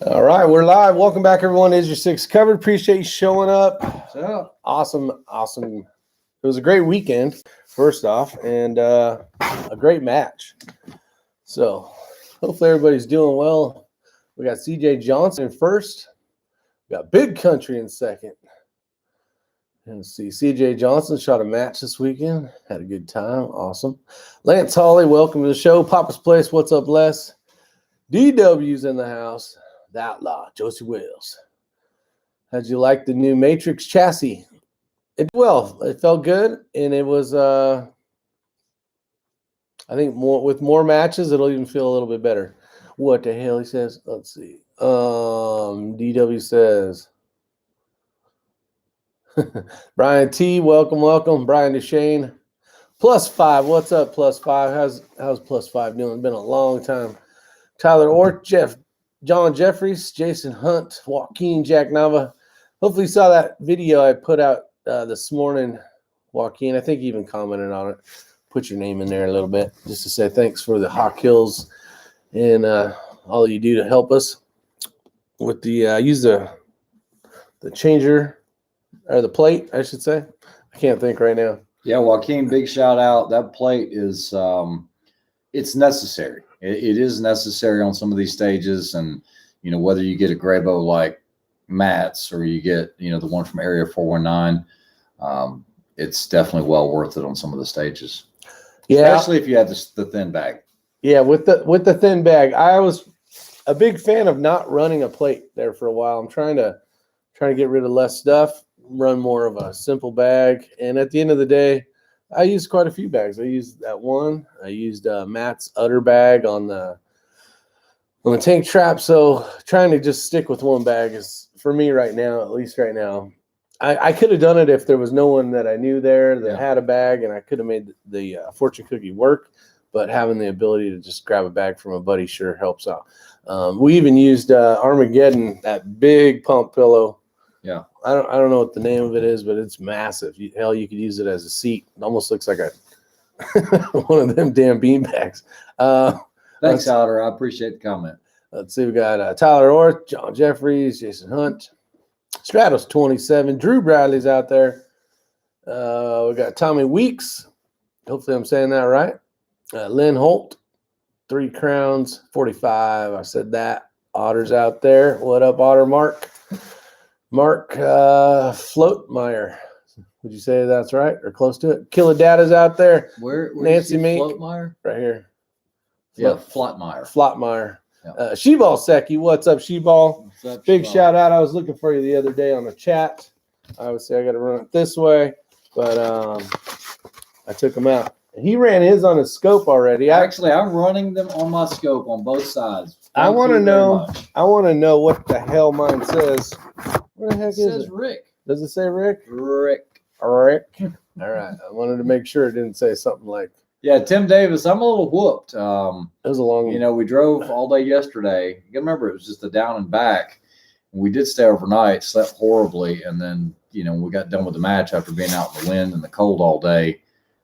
All right, we're live. Welcome back, everyone. Isyour6covered. Appreciate you showing up. What's up? Awesome. It was a great weekend, first off, and a great match. So hopefully everybody's doing well. We got CJ Johnson in first. We got Big Country in second. And let's see, CJ Johnson shot a match this weekend. Had a good time. Awesome. Lance Hawley, welcome to the show. Papa's Place, what's up, Les? DW's in the house. The Outlaw, Josie Wills. How'd you like the new Matrix chassis? It felt good, and it was I think with more matches it'll even feel a little bit better. What the hell, he says? Let's see. DW says Brian T, welcome. Brian DeShane. +5. What's up, +5? How's +5 doing? Been a long time. Tyler Ort, John Jeffries, Jason Hunt, Joaquin, Jack Nava. Hopefully you saw that video I put out this morning, Joaquin. I think you even commented on it. Put your name in there a little bit just to say thanks for the Hawk Hills and all you do to help us with the use the changer or the plate, I should say. I can't think right now. Yeah, Joaquin, big shout out. That plate is it's necessary. It is necessary on some of these stages, and whether you get a Grabo like Matt's or you get the one from Area 419, it's definitely well worth it on some of the stages. Yeah, especially if you have the thin bag. Yeah, with the thin bag, I was a big fan of not running a plate there for a while. I'm trying to get rid of less stuff, run more of a simple bag, and at the end of the day, I used quite a few bags. I used that one. I used Matt's Utter bag on the tank trap. So trying to just stick with one bag is, for me right now, at least right now. I could have done it if there was no one that I knew there that had a bag, and I could have made the fortune cookie work. But having the ability to just grab a bag from a buddy sure helps out. We even used Armageddon, that big pump pillow. Yeah, I don't know what the name of it is, but it's massive. Hell, you could use it as a seat. It almost looks like one of them damn bean bags. Thanks, Tyler. I appreciate the comment. Let's see. We got Tyler Orth, John Jeffries, Jason Hunt, Stratos 27, Drew Bradley's out there. We got Tommy Weeks. Hopefully, I'm saying that right. Lynn Holt, 3 Crowns 45. I said that. Otter's out there. What up, Otter? Mark Floatmeyer. Would you say that's right or close to it? Killadata's out there. Where Nancy Mink. Floatmeyer? Right here. Yeah, Floatmeyer. Yeah. Sheball Secchi. What's up, Sheball? What's up, Big Sheball? shout out. I was looking for you the other day on the chat. I would say I got to run it this way, but I took him out. He ran his on his scope already. Actually, I'm running them on my scope on both sides. I want to know what the hell mine says. Where the heck is it? Says Rick. Does it say Rick? Rick. All right. I wanted to make sure it didn't say something like. Yeah, Tim Davis. I'm a little whooped. It was a long. We drove all day yesterday. You remember it was just a down and back. We did stay overnight, slept horribly, and then we got done with the match after being out in the wind and the cold all day,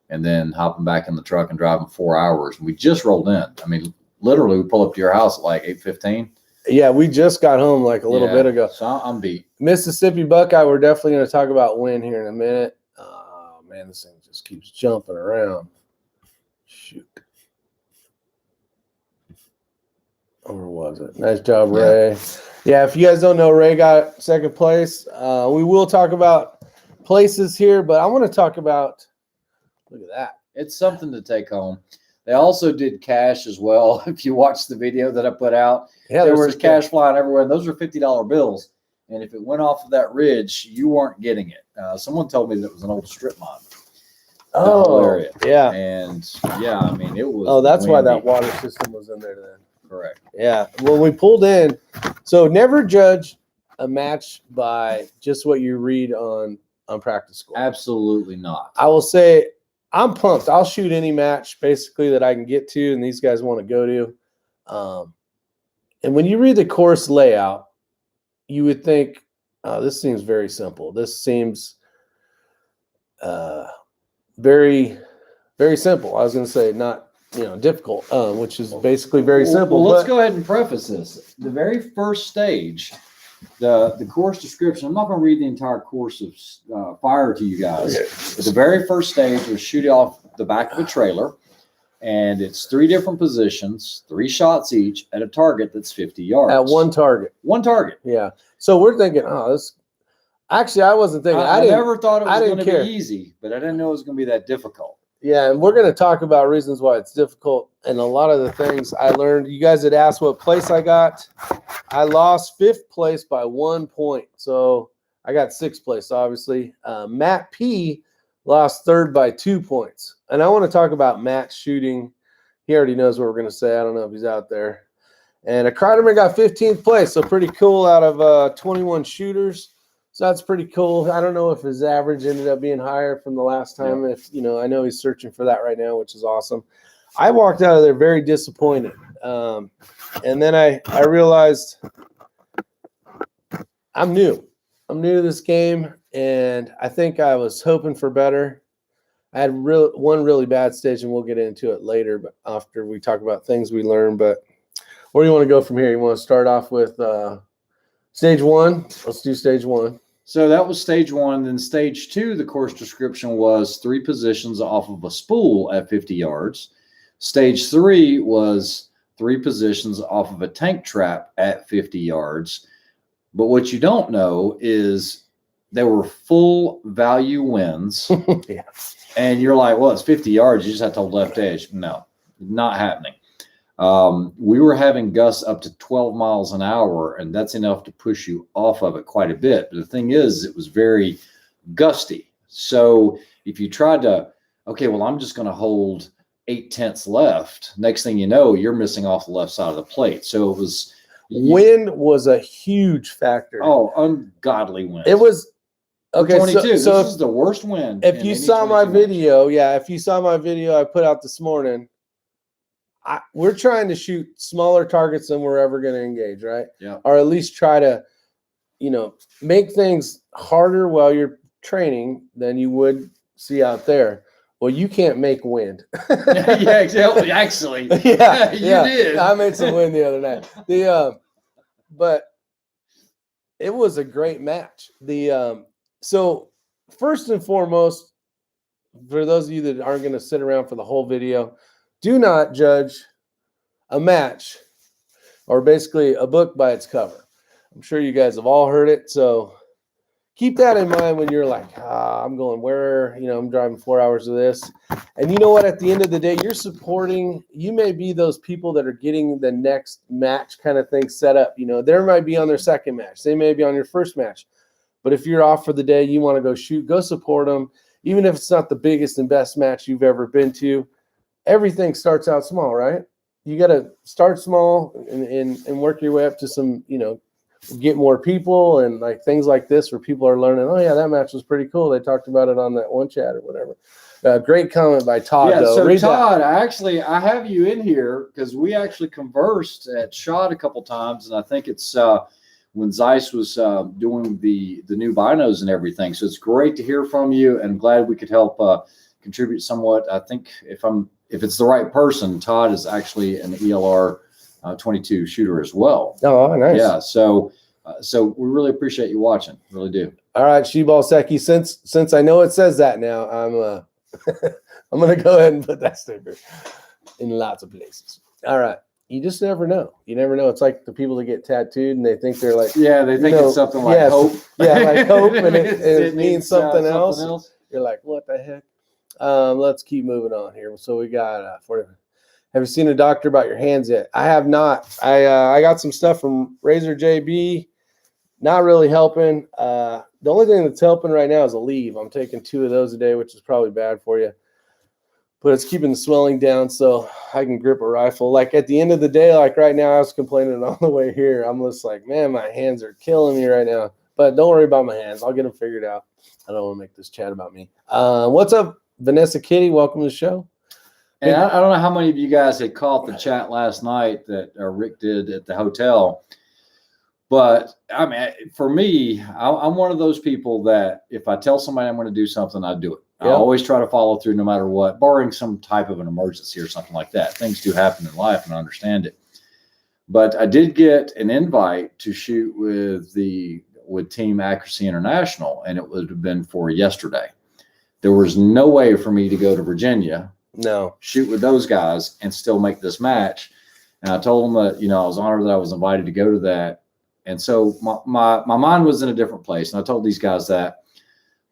and then hopping back in the truck and driving 4 hours. We just rolled in. I mean, literally, we pulled up to your house at like 8:15. Yeah, we just got home like a little bit ago. So I'm beat. Mississippi Buckeye, we're definitely going to talk about Win here in a minute. Oh, man, this thing just keeps jumping around. Shoot. Or was it? Nice job, Ray. Yeah, if you guys don't know, Ray got second place. We will talk about places here, but I want to talk about, look at that. It's something to take home. They also did cash as well. If you watch the video that I put out, there was cash flying everywhere. And those are $50 bills. And if it went off of that ridge, you weren't getting it. Someone told me that it was an old strip mine. Area. Yeah. And yeah, I mean, it was. Oh, that's why that water system was in there then. Correct. Yeah. When we pulled in, so never judge a match by just what you read on Practice Score. Absolutely not. I will say, I'm pumped. I'll shoot any match basically that I can get to and these guys want to go to. And when you read the course layout, you would think, this seems very simple. This seems very, very simple. I was going to say not difficult, which is basically very simple. Well, let's go ahead and preface this. The very first stage, the course description, I'm not going to read the entire course of fire to you guys. Okay. But the very first stage was shoot off the back of a trailer, and it's 3 different positions, 3 shots each at a target that's 50 yards. At one target. One target. Yeah. So we're thinking, this. Actually, I wasn't thinking. I never thought it was going to be easy, but I didn't know it was going to be that difficult. Yeah, and we're going to talk about reasons why it's difficult, and a lot of the things I learned. You guys had asked what place I got. I lost 5th place by 1 point, so I got 6th place, obviously. Matt P lost 3rd by 2 points, and I want to talk about Matt's shooting. He already knows what we're going to say. I don't know if he's out there. And a Kreiderman got 15th place, so pretty cool out of 21 shooters. So that's pretty cool. I don't know if his average ended up being higher from the last time. Yeah. If I know he's searching for that right now, which is awesome. I walked out of there very disappointed. And then I realized I'm new. I'm new to this game, and I think I was hoping for better. I had one really bad stage, and we'll get into it later, but after we talk about things we learned. But where do you want to go from here? You want to start off with stage 1? Let's do stage 1. So that was stage 1. Then stage 2, the course description was 3 positions off of a spool at 50 yards. Stage 3 was 3 positions off of a tank trap at 50 yards. But what you don't know is there were full value wins. Yeah. And you're like, well, it's 50 yards. You just have to hold left edge. No, not happening. We were having gusts up to 12 miles an hour, and that's enough to push you off of it quite a bit. But the thing is, it was very gusty. So if you tried to, okay, well, I'm just going to hold 8/10 left. Next thing you know, you're missing off the left side of the plate. So it was. Wind was a huge factor. Oh, ungodly wind. It was. Okay, 22. So this is the worst wind. If you saw my video, if you saw my video I put out this morning, we're trying to shoot smaller targets than we're ever going to engage, right? Yeah. Or at least try to, make things harder while you're training than you would see out there. Well, you can't make wind. Yeah, exactly. Actually, you did. I made some wind the other night. But it was a great match. So first and foremost, for those of you that aren't going to sit around for the whole video, do not judge a match or basically a book by its cover. I'm sure you guys have all heard it. So keep that in mind when you're like, I'm going where, I'm driving 4 hours of this. And you know what? At the end of the day, you may be those people that are getting the next match kind of thing set up. They might be on their second match. They may be on your first match. But if you're off for the day, you want to go shoot, go support them. Even if it's not the biggest and best match you've ever been to, everything starts out small, right? You got to start small and work your way up to some, get more people and like things like this where people are learning, oh, yeah, that match was pretty cool. They talked about it on that one chat or whatever. Great comment by Todd, though. So read Todd, I have you in here because we actually conversed at SHOT a couple times, and I think it's when Zeiss was doing the new binos and everything. So it's great to hear from you, and glad we could help contribute somewhat. I think if it's the right person, Todd is actually an ELR 22 shooter as well. Oh, nice. Yeah. So we really appreciate you watching. Really do. All right, Sheball Seki. Since I know it says that now, I'm I'm gonna go ahead and put that sticker in lots of places. All right. You just never know. You never know. It's like the people that get tattooed and they think they're like, they think it's something like hope. Yeah, like hope, and it means something else. You're like, what the heck? Let's keep moving on here. So we got have you seen a doctor about your hands yet? I have not. I got some stuff from Razor JB. Not really helping. The only thing that's helping right now is a leave. I'm taking 2 of those a day, which is probably bad for you. But it's keeping the swelling down so I can grip a rifle. Like at the end of the day, like right now, I was complaining on the way here. I'm just like, man, my hands are killing me right now. But don't worry about my hands. I'll get them figured out. I don't want to make this chat about me. What's up, Vanessa Kitty? Welcome to the show. And I don't know how many of you guys had caught the chat last night that Rick did at the hotel. But, I mean, for me, I'm one of those people that if I tell somebody I'm going to do something, I do it. I always try to follow through no matter what, barring some type of an emergency or something like that. Things do happen in life, and I understand it. But I did get an invite to shoot with Team Accuracy International, and it would have been for yesterday. There was no way for me to go to Virginia, shoot with those guys, and still make this match. And I told them that, you know, I was honored that I was invited to go to that. And so my mind was in a different place. And I told these guys that.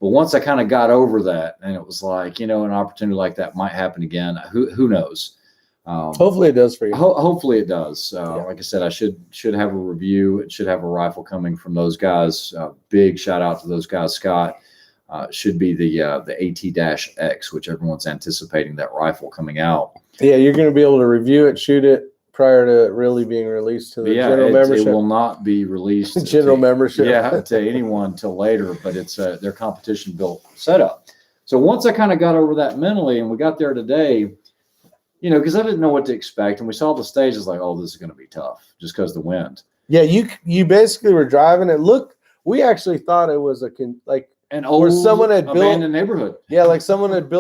But once I kind of got over that, and it was like, you know, an opportunity like that might happen again. Who knows? Hopefully it does for you. Hopefully it does. Like I said, I should have a review. It should have a rifle coming from those guys. Big shout out to those guys. Scott should be the AT-X, which everyone's anticipating that rifle coming out. Yeah, you're going to be able to review it, shoot it prior to it really being released to the general membership. It will not be released general membership. Yeah, to anyone until later. But it's their competition built setup. So once I kind of got over that mentally, and we got there today. You know, because I didn't know what to expect, and we saw the stage. It's like, oh, this is going to be tough, just because the wind. Yeah, you basically were driving. It looked. We actually thought it was an old someone had abandoned neighborhood. Yeah, like someone had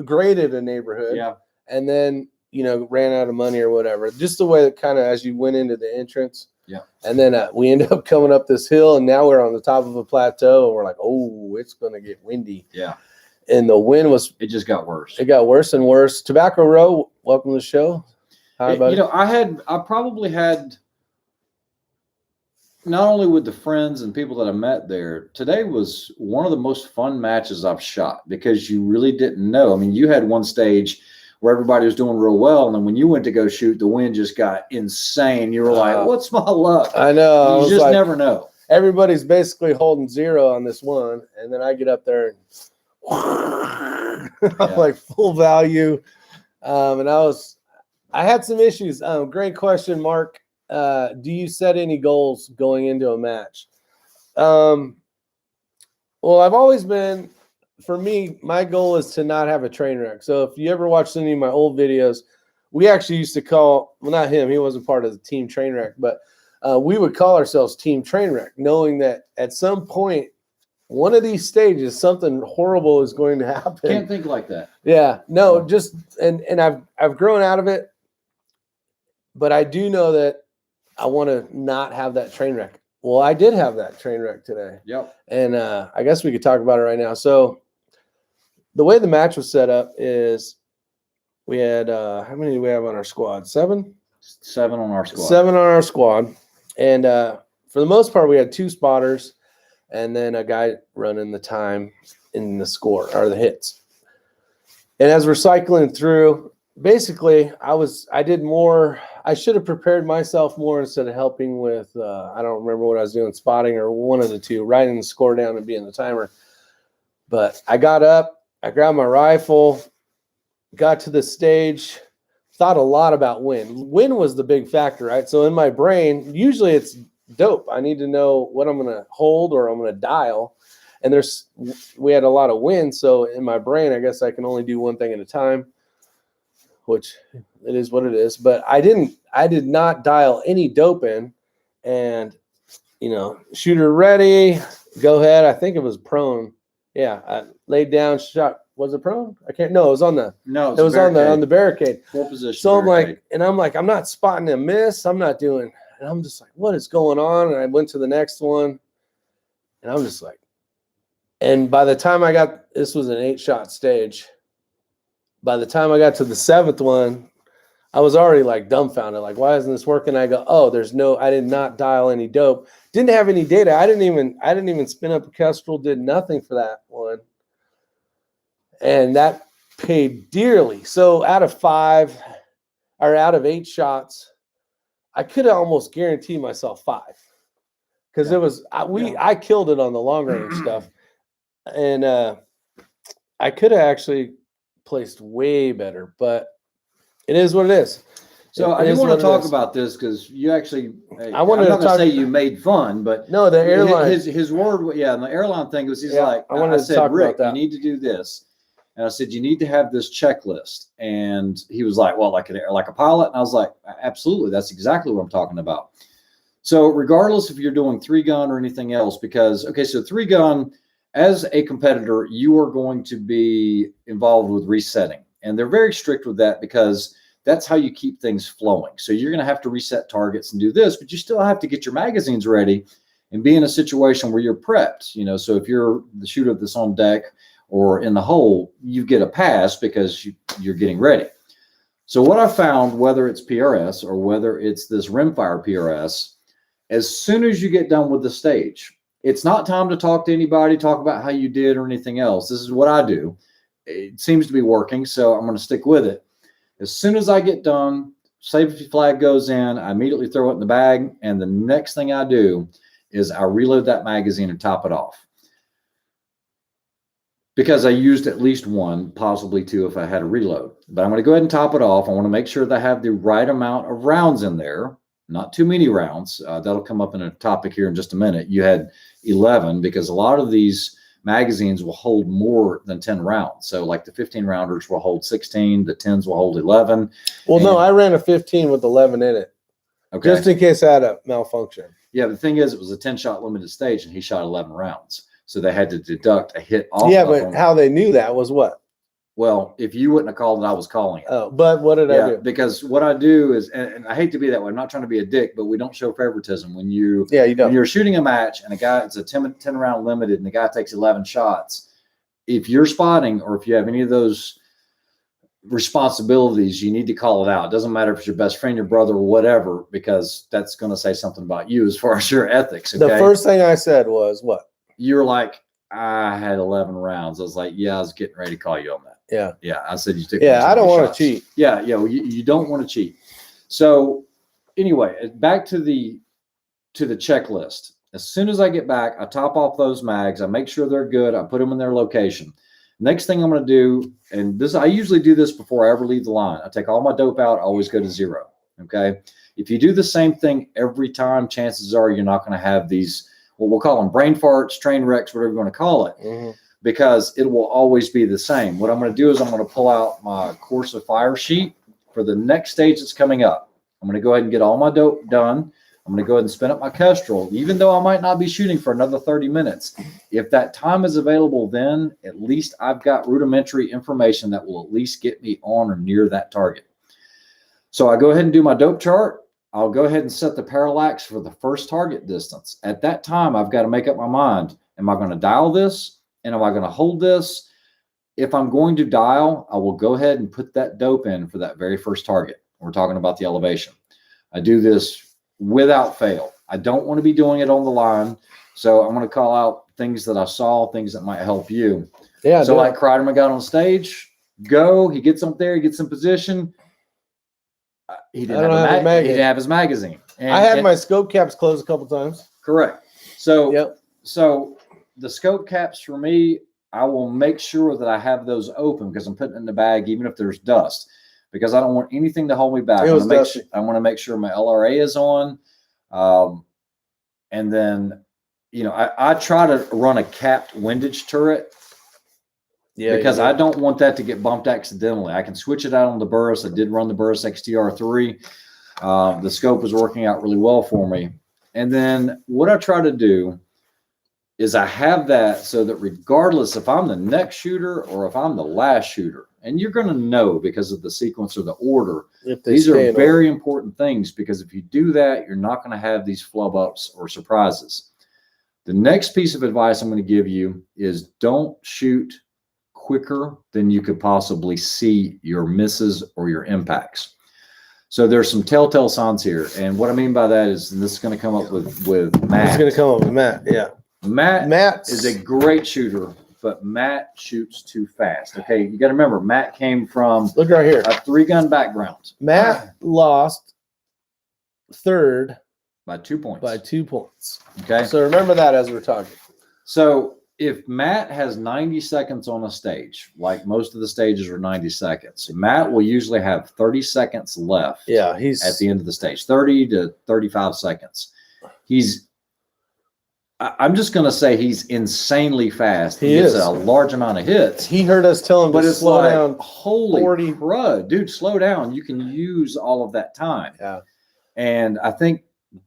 graded a neighborhood. Yeah, and then ran out of money or whatever. Just the way that kind of as you went into the entrance. Yeah, and then we ended up coming up this hill, and now we're on the top of a plateau, and we're like, oh, it's going to get windy. Yeah. And the wind it just got worse. It got worse and worse. Tobacco Row, welcome to the show. How about I probably had, not only with the friends and people that I met there, today was one of the most fun matches I've shot, because you really didn't know. I mean, you had one stage where everybody was doing real well, and then when you went to go shoot, the wind just got insane. You were like, what's my luck? I know. You just never know. Everybody's basically holding zero on this one, and then I get up there and like full value. And I had some issues. Great question, Mark. Do you set any goals going into a match? Well, I've always been, for me, my goal is to not have a train wreck. So if you ever watched any of my old videos, we actually used to call, well, not him, he wasn't part of the team train wreck, but we would call ourselves Team Train Wreck, knowing that at some point, one of these stages, something horrible is going to happen. Can't think like that. Yeah, no, just and I've grown out of it, but I do know that I want to not have that train wreck. Well, I did have that train wreck today. Yep. And I guess we could talk about it right now. So the way the match was set up is we had how many do we have on our squad? 7? 7 on our squad. 7 on our squad, and for the most part, we had 2 spotters. And then a guy running the time in the score or the hits. And as we're cycling through, basically, I did more. I should have prepared myself more instead of helping with, I don't remember what I was doing, spotting or one of the two, writing the score down and being the timer. But I got up, I grabbed my rifle, got to the stage, thought a lot about wind. Wind was the big factor, right? So in my brain, usually it's dope. I need to know what I'm going to hold or I'm going to dial. And we had a lot of wind. So in my brain, I guess I can only do one thing at a time, which it is what it is. But I did not dial any dope in, and, shooter ready, go ahead. I think it was prone. Yeah. I laid down, shot. Was it prone? It was on the, no, it was on the barricade. Full position. So barricade. I'm like, I'm not spotting a miss. I'm not doing. And I'm just like, what is going on? And I went to the next one, and I'm just like, and by the time this was an 8-shot stage. By the time I got to the 7th one, I was already like dumbfounded. Like, why isn't this working? I go, I did not dial any dope. Didn't have any data. I didn't even spin up a Kestrel, did nothing for that one. And that paid dearly. So out of 8 shots, I could have almost guaranteed myself 5, because it was I killed it on the long range stuff, and I could have actually placed way better, but it is what it is. So I do want to talk about this, because you actually, I'm not going to say you made fun, but no, the airline, his word, and the airline thing was, I said, Rick, you need to do this. And I said, you need to have this checklist. And he was like, well, like a pilot? And I was like, absolutely. That's exactly what I'm talking about. So regardless if you're doing 3-gun or anything else, because, so 3-gun, as a competitor, you are going to be involved with resetting. And they're very strict with that because that's how you keep things flowing. So you're going to have to reset targets and do this, but you still have to get your magazines ready and be in a situation where you're prepped. You know, so if you're the shooter that's on deck or in the hole, you get a pass because you're getting ready. So what I found, whether it's PRS or whether it's this rimfire PRS, as soon as you get done with the stage, it's not time to talk to anybody, talk about how you did or anything else. This is what I do. It seems to be working, so I'm going to stick with it. As soon as I get done, safety flag goes in, I immediately throw it in the bag, and the next thing I do is I reload that magazine and top it off. Because I used at least one, possibly two if I had a reload. But I'm going to go ahead and top it off. I want to make sure that I have the right amount of rounds in there, not too many rounds. That'll come up in a topic here in just a minute. You had 11 because a lot of these magazines will hold more than 10 rounds. So like the 15 rounders will hold 16, the 10s will hold 11. Well, no, I ran a 15 with 11 in it. Okay. Just in case I had a malfunction. Yeah, the thing is, it was a 10-shot limited stage, and he shot 11 rounds. So they had to deduct a hit off. Yeah, but how they knew that was what? Well, if you wouldn't have called it, I was calling it. Oh, but what did I do? Because what I do is, and I hate to be that way, I'm not trying to be a dick, but we don't show favoritism. When you don't. When you're shooting a match and a guy, it's a 10 round limited and the guy takes 11 shots, if you're spotting or if you have any of those responsibilities, you need to call it out. It doesn't matter if it's your best friend, your brother, or whatever, because that's going to say something about you as far as your ethics. Okay? The first thing I said was what? You were like, I had 11 rounds. I was like, yeah, I was getting ready to call you on that. Yeah. I said you took. Yeah, I don't want to cheat. Yeah. You don't want to cheat. So anyway, back to the checklist. As soon as I get back, I top off those mags. I make sure they're good. I put them in their location. Next thing I'm going to do, and this I usually do this before I ever leave the line. I take all my dope out. I always go to 0. Okay. If you do the same thing every time, chances are you're not going to have these, what we'll call them brain farts, train wrecks, whatever you want to call it, because it will always be the same. What I'm going to do is I'm going to pull out my course of fire sheet for the next stage that's coming up. I'm going to go ahead and get all my dope done. I'm going to go ahead and spin up my Kestrel, even though I might not be shooting for another 30 minutes. If that time is available, then at least I've got rudimentary information that will at least get me on or near that target. So I go ahead and do my dope chart. I'll go ahead and set the parallax for the first target distance. At that time, I've got to make up my mind. Am I going to dial this? And am I going to hold this? If I'm going to dial, I will go ahead and put that dope in for that very first target. We're talking about the elevation. I do this without fail. I don't want to be doing it on the line. So I'm going to call out things that I saw, things that might help you. Yeah. So like Kreiderman got on stage, he gets up there, he gets in position. He didn't have his magazine. And I had my scope caps closed a couple times. Correct. So, so the scope caps for me, I will make sure that I have those open because I'm putting it in the bag, even if there's dust, because I don't want anything to hold me back. I want to make sure my LRA is on. And then, I try to run a capped windage turret. Yeah, because I don't want that to get bumped accidentally. I can switch it out on the Burris. I did run the Burris XTR3. The scope was working out really well for me. And then what I try to do is I have that so that regardless if I'm the next shooter or if I'm the last shooter, and you're going to know because of the sequence or the order, these are very important things, because if you do that, you're not going to have these flub ups or surprises. The next piece of advice I'm going to give you is don't shoot quicker than you could possibly see your misses or your impacts. So there's some telltale signs here. And what I mean by that is, and this is going to come up with Matt. It's going to come up with Matt. Yeah. Matt is a great shooter, but Matt shoots too fast. Okay. You got to remember, Matt came from look right here, a 3-gun background. Matt lost third by 2 points. Okay. So remember that as we're talking. So if Matt has 90 seconds on a stage, like most of the stages are 90 seconds, Matt will usually have 30 seconds left. Yeah, he's at the end of the stage, 30 to 35 seconds. I'm just going to say he's insanely fast. He gets a large amount of hits. He heard us tell him to slow down. Holy crud, dude, slow down. You can use all of that time. Yeah. And I think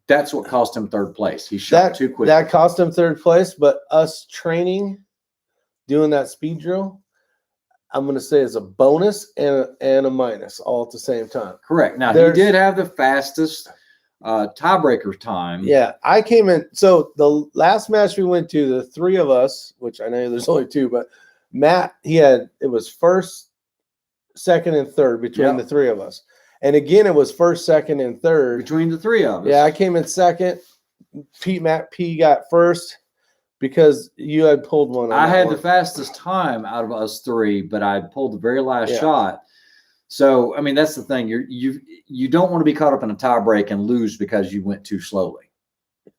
that's what cost him third place. He shot too quick. That cost him third place, but us training doing that speed drill, I'm going to say is a bonus and a minus all at the same time. Correct. Now, he did have the fastest tiebreaker time. Yeah, I came in. So the last match we went to, the three of us, which I know there's only two, but Matt, it was first, second, and third between the three of us. And again, it was first, second, and third. Between the three of us. Yeah, I came in second. Matt P got first because you had pulled one. I had the fastest time out of us three, but I pulled the very last shot. So, I mean, that's the thing. You don't want to be caught up in a tie break and lose because you went too slowly.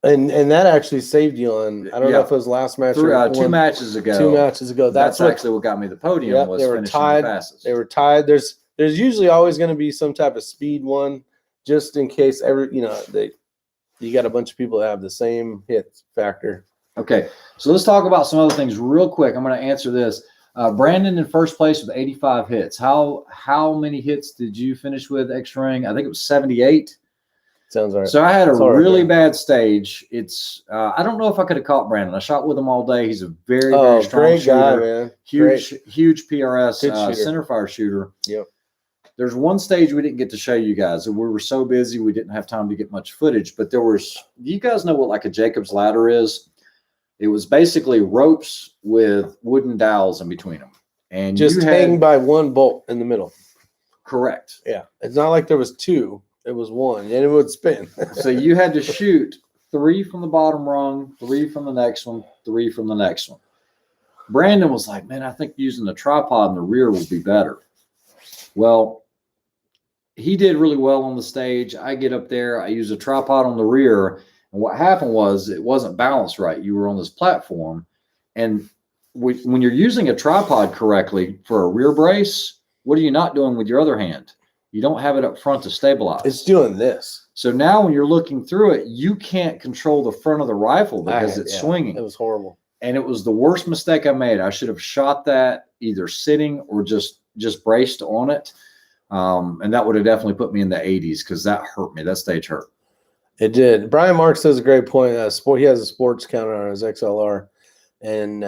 And that actually saved you on, I don't know if it was last match or 2 matches ago. 2 matches ago. That's actually what got me the podium. Was they were finishing tied. the fastest. They were tied. There's usually always going to be some type of speed one, just in case you got a bunch of people that have the same hit factor. Okay, so let's talk about some other things real quick. I'm going to answer this. Brandon in first place with 85 hits. How many hits did you finish with, X-Ring? I think it was 78. Sounds right. So I had a really bad stage. It's I don't know if I could have caught Brandon. I shot with him all day. He's a very strong great shooter. Guy, man. Huge PRS center fire shooter. Yep. There's one stage we didn't get to show you guys. We were so busy we didn't have time to get much footage. But you guys know what like a Jacob's ladder is? It was basically ropes with wooden dowels in between them. And just hang by one bolt in the middle. Correct. Yeah. It's not like there was two. It was one, and it would spin. So you had to shoot 3 from the bottom rung, 3 from the next one, 3 from the next one. Brandon was like, man, I think using the tripod in the rear will be better. Well, he did really well on the stage. I get up there. I use a tripod on the rear. And what happened was it wasn't balanced right. You were on this platform. And when you're using a tripod correctly for a rear brace, what are you not doing with your other hand? You don't have it up front to stabilize. It's doing this. So now when you're looking through it, you can't control the front of the rifle because it's swinging. It was horrible. And it was the worst mistake I made. I should have shot that either sitting or just braced on it. And that would have definitely put me in the 80s because that hurt me. That stage hurt. It did. Brian Marks says a great point. He has a sports counter on his XLR. And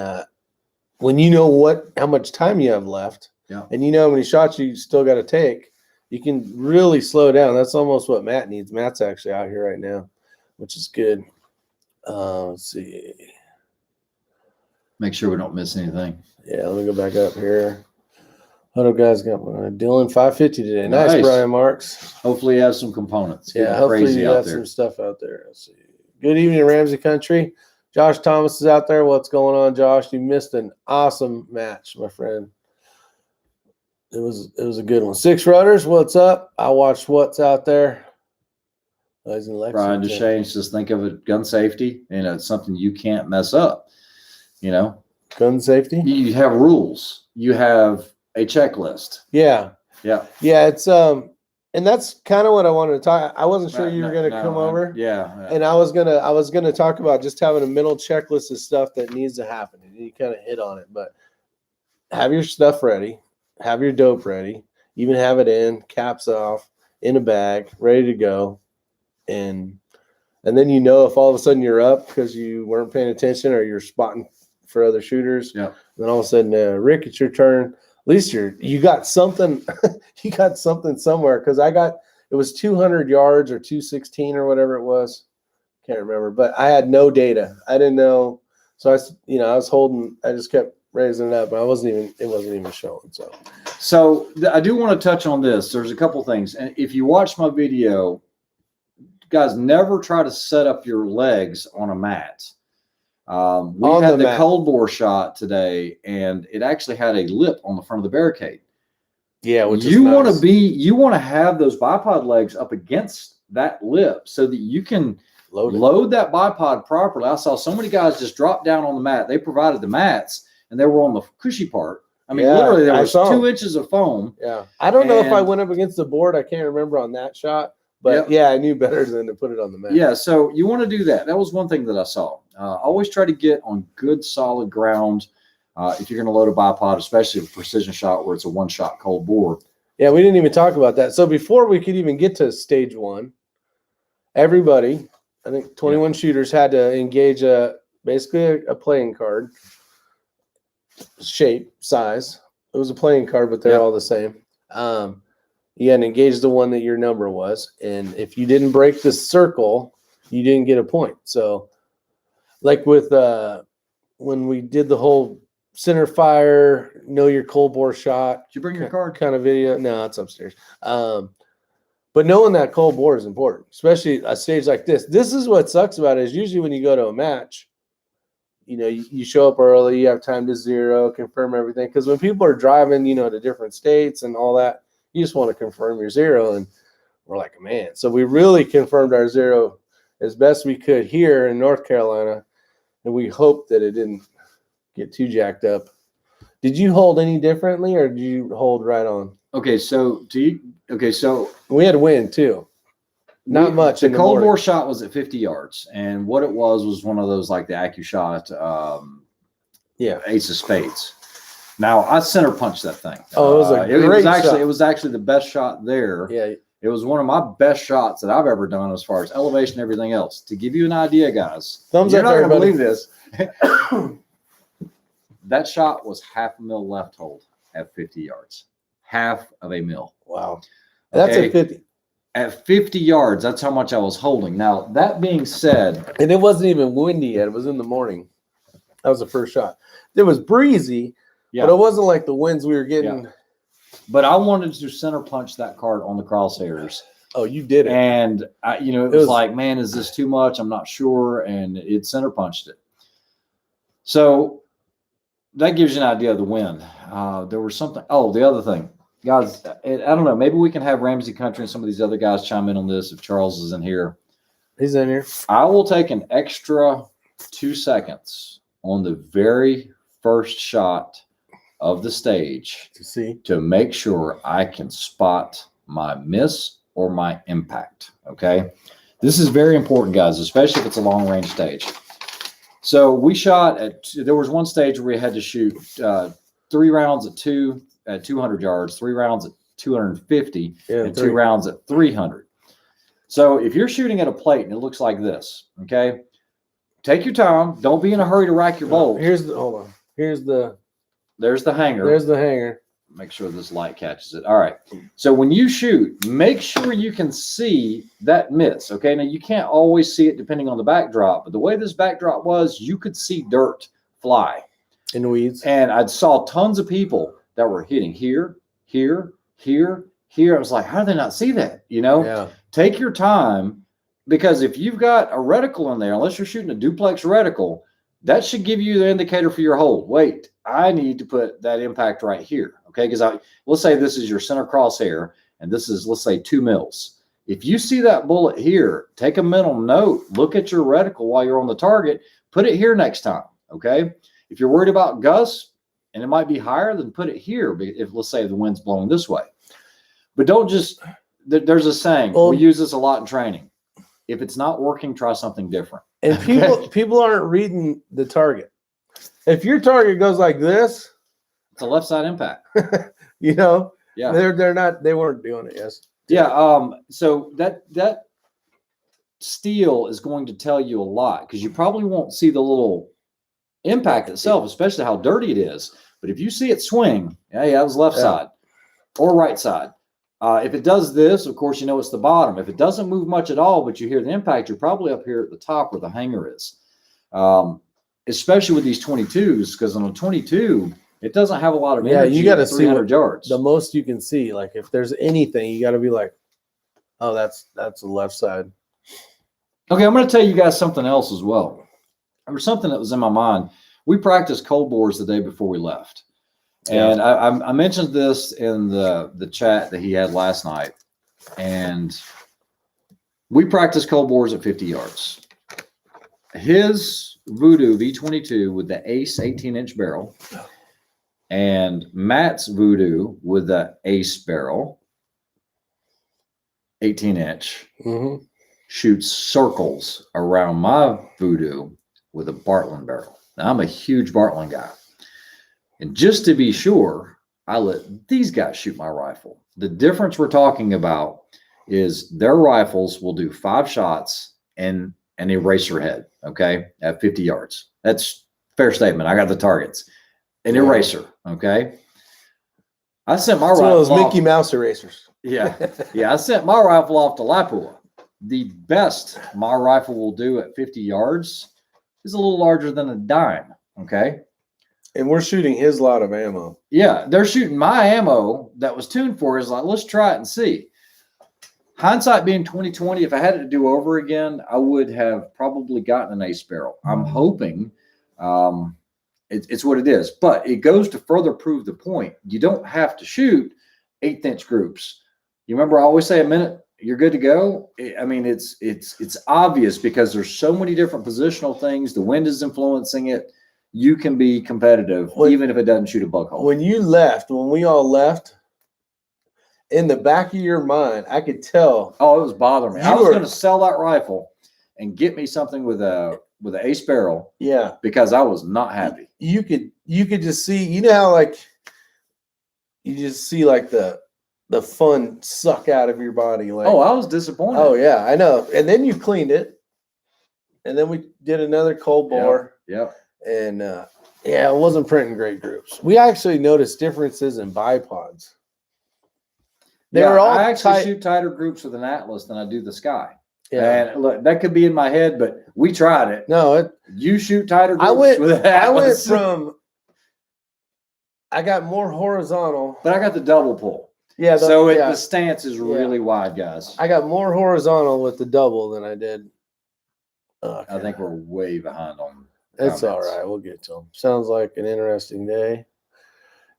when you know how much time you have left, and you know how many shots you still got to take, you can really slow down. That's almost what Matt needs. Matt's actually out here right now, which is good. Let's see. Make sure we don't miss anything. Yeah, let me go back up here. Other guys got Dylan 550 today. Nice, Brian Marks. Hopefully he has some components. Yeah, hopefully you have some stuff out there. Let's see. Good evening, Ramsey Country. Josh Thomas is out there. What's going on, Josh? You missed an awesome match, my friend. It was a good one. Six Rudders, what's up? I watched what's out there. He's in Lexington. Brian DeShane's just think of it, gun safety, and it's something you can't mess up. Gun safety. You have rules. You have a checklist. Yeah. It's and that's kind of what I wanted to talk. I wasn't sure you were going to come over. Yeah. And I was gonna talk about just having a mental checklist of stuff that needs to happen, and you kind of hit on it. But have your stuff ready. Have your dope ready, even have it in, caps off, in a bag, ready to go. And then if all of a sudden you're up because you weren't paying attention or you're spotting for other shooters. Yeah. Then all of a sudden, Rick, it's your turn. At least you got something. You got something somewhere because it was 200 yards or 216 or whatever it was. Can't remember, but I had no data. I didn't know. So I was holding. I just kept raising it up. But it wasn't even showing. So I do want to touch on this. There's a couple things. And if you watch my video, guys, never try to set up your legs on a mat. We had the cold bore shot today, and it actually had a lip on the front of the barricade. Yeah, which you want to have those bipod legs up against that lip so that you can load that bipod properly. I saw so many guys just drop down on the mat. They provided the mats, and they were on the cushy part. I mean, literally, there was 2 inches of foam. Yeah, I don't know if I went up against the board. I can't remember on that shot. But I knew better than to put it on the mat. Yeah, so you want to do that. That was one thing that I saw. Always try to get on good, solid ground if you're going to load a bipod, especially a precision shot where it's a one-shot cold bore. Yeah, we didn't even talk about that. So before we could even get to stage one, everybody, I think 21 shooters had to engage basically a playing card shape, size. It was a playing card, but they're all the same. You had to engage the one that your number was. And if you didn't break the circle, you didn't get a point. So like with when we did the whole center fire, know your cold bore shot. Did you bring your card? Kind of video. No, it's upstairs. But knowing that cold bore is important, especially a stage like this. This is what sucks about it is usually when you go to a match, you know, you show up early, you have time to zero, confirm everything. Because when people are driving, you know, to different states and all that, you just want to confirm your zero. And we're like, man. So we really confirmed our zero as best we could here in North Carolina. And we hope that it didn't get too jacked up. Did you hold any differently or did you hold right on? Okay, so so we had to win too. Not much. The cold bore shot was at 50 yards, and what it was one of those like the AccuShot, Ace of Spades. Now I center punched that thing. Oh, it was a great shot. It was actually the best shot there. Yeah, it was one of my best shots that I've ever done as far as elevation and everything else. To give you an idea, guys, thumbs you're up, not going to believe this. That shot was half a mil left hold at 50 yards. Half of a mil. Wow. That's at 50. At 50 yards, that's how much I was holding. Now, that being said. And it wasn't even windy yet. It was in the morning. That was the first shot. It was breezy, but it wasn't like the winds we were getting. Yeah. But I wanted to center punch that card on the crosshairs. Oh, you did it. And, it was like, man, is this too much? I'm not sure. And it center punched it. So that gives you an idea of the wind. There was something. Oh, the other thing. Guys, I don't know. Maybe we can have Ramsey Country and some of these other guys chime in on this if Charles is in here. He's in here. I will take an extra 2 seconds on the very first shot of the stage to make sure I can spot my miss or my impact. Okay. This is very important, guys, especially if it's a long range stage. So we shot there was one stage where we had to shoot 3 rounds at 200 yards, 3 rounds at 250, and 2 rounds at 300. So if you're shooting at a plate and it looks like this, okay, take your time. Don't be in a hurry to rack your bolt. Hold on. There's the hanger. There's the hanger. Make sure this light catches it. All right. So when you shoot, make sure you can see that miss. Okay. Now you can't always see it depending on the backdrop, but the way this backdrop was, you could see dirt fly in the weeds. And I saw tons of people that were hitting here, here, here, here. I was like, how did they not see that? You know, take your time, because if you've got a reticle in there, unless you're shooting a duplex reticle, that should give you the indicator for your hold. Wait, I need to put that impact right here. Okay. Because let's say this is your center crosshair and this is, let's say 2 mils. If you see that bullet here, take a mental note, look at your reticle while you're on the target, put it here next time. Okay. If you're worried about gusts and it might be higher, then put it here. If let's say the wind's blowing this way, but don't just, there's a saying, we use this a lot in training. If it's not working, try something different. And people aren't reading the target. If your target goes like this, it's a left side impact. You know, yeah, they weren't doing it. Yes. Yeah. So that steel is going to tell you a lot, because you probably won't see the little impact itself, especially how dirty it is. But if you see it swing, that was left side or right side. If it does this, of course, you know it's the bottom. If it doesn't move much at all, but you hear the impact, you're probably up here at the top where the hanger is. Especially with these 22s, because on a 22, it doesn't have a lot of energy. You got to see 300 yards. The most you can see. Like if there's anything, you got to be like, oh, that's the left side. Okay, I'm going to tell you guys something else as well. There was something that was in my mind. We practiced cold bores the day before we left. And I mentioned this in the chat that he had last night. And we practiced cold bores at 50 yards. His Voodoo V22 with the Ace 18-inch barrel, and Matt's Voodoo with the Ace barrel, 18-inch, shoots circles around my Voodoo with a Bartlein barrel. Now, I'm a huge Bartlein guy. And just to be sure, I let these guys shoot my rifle. The difference we're talking about is their rifles will do 5 shots and an eraser head, okay, at 50 yards. That's a fair statement. I got the targets. an eraser. Okay. I sent my It's one of rifle those off. Mickey Mouse erasers. Yeah. Yeah. I sent my rifle off to Lapua. The best my rifle will do at 50 yards is a little larger than a dime. Okay. And we're shooting his lot of ammo. Yeah. They're shooting my ammo that was tuned for is like, let's try it and see. Hindsight being 2020, if I had it to do over again, I would have probably gotten an ace barrel. I'm hoping it's what it is, but it goes to further prove the point. You don't have to shoot 1/8 groups. You remember I always say a minute, you're good to go. I mean, it's obvious because there's so many different positional things. The wind is influencing it. You can be competitive even if it doesn't shoot a bug hole. When we all left, in the back of your mind, I could tell. Oh, it was bothering me. I was going to sell that rifle and get me something with an ace barrel. Yeah, because I was not happy. You could just see. You know how like you just see like the fun suck out of your body. Like, oh, I was disappointed. Oh yeah, I know. And then you cleaned it, and then we did another cold bore. Yep. And yeah, it wasn't printing great groups. We actually noticed differences in bipods. They were all I actually shoot tighter groups with an Atlas than I do the Sky. Yeah. And look, that could be in my head, but we tried it. No, you shoot tighter groups with an Atlas. I got more horizontal. But I got the double pull. Yeah. The stance is really wide, guys. I got more horizontal with the double than I did. I think we're way behind on It's all right. We'll get to them. Sounds like an interesting day.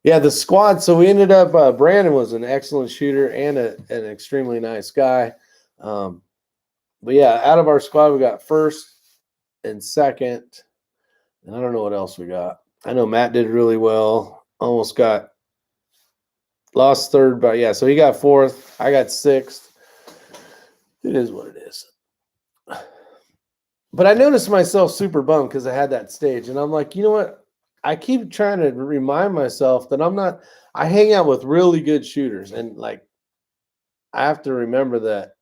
Yeah, the squad. So we ended up, Brandon was an excellent shooter and an extremely nice guy. But yeah, out of our squad, we got first and second. And I don't know what else we got. I know Matt did really well. Almost lost third, but yeah, so he got fourth. I got sixth. It is what it is. But I noticed myself super bummed because I had that stage. And I'm like, you know what? I keep trying to remind myself that I hang out with really good shooters. And like, I have to remember that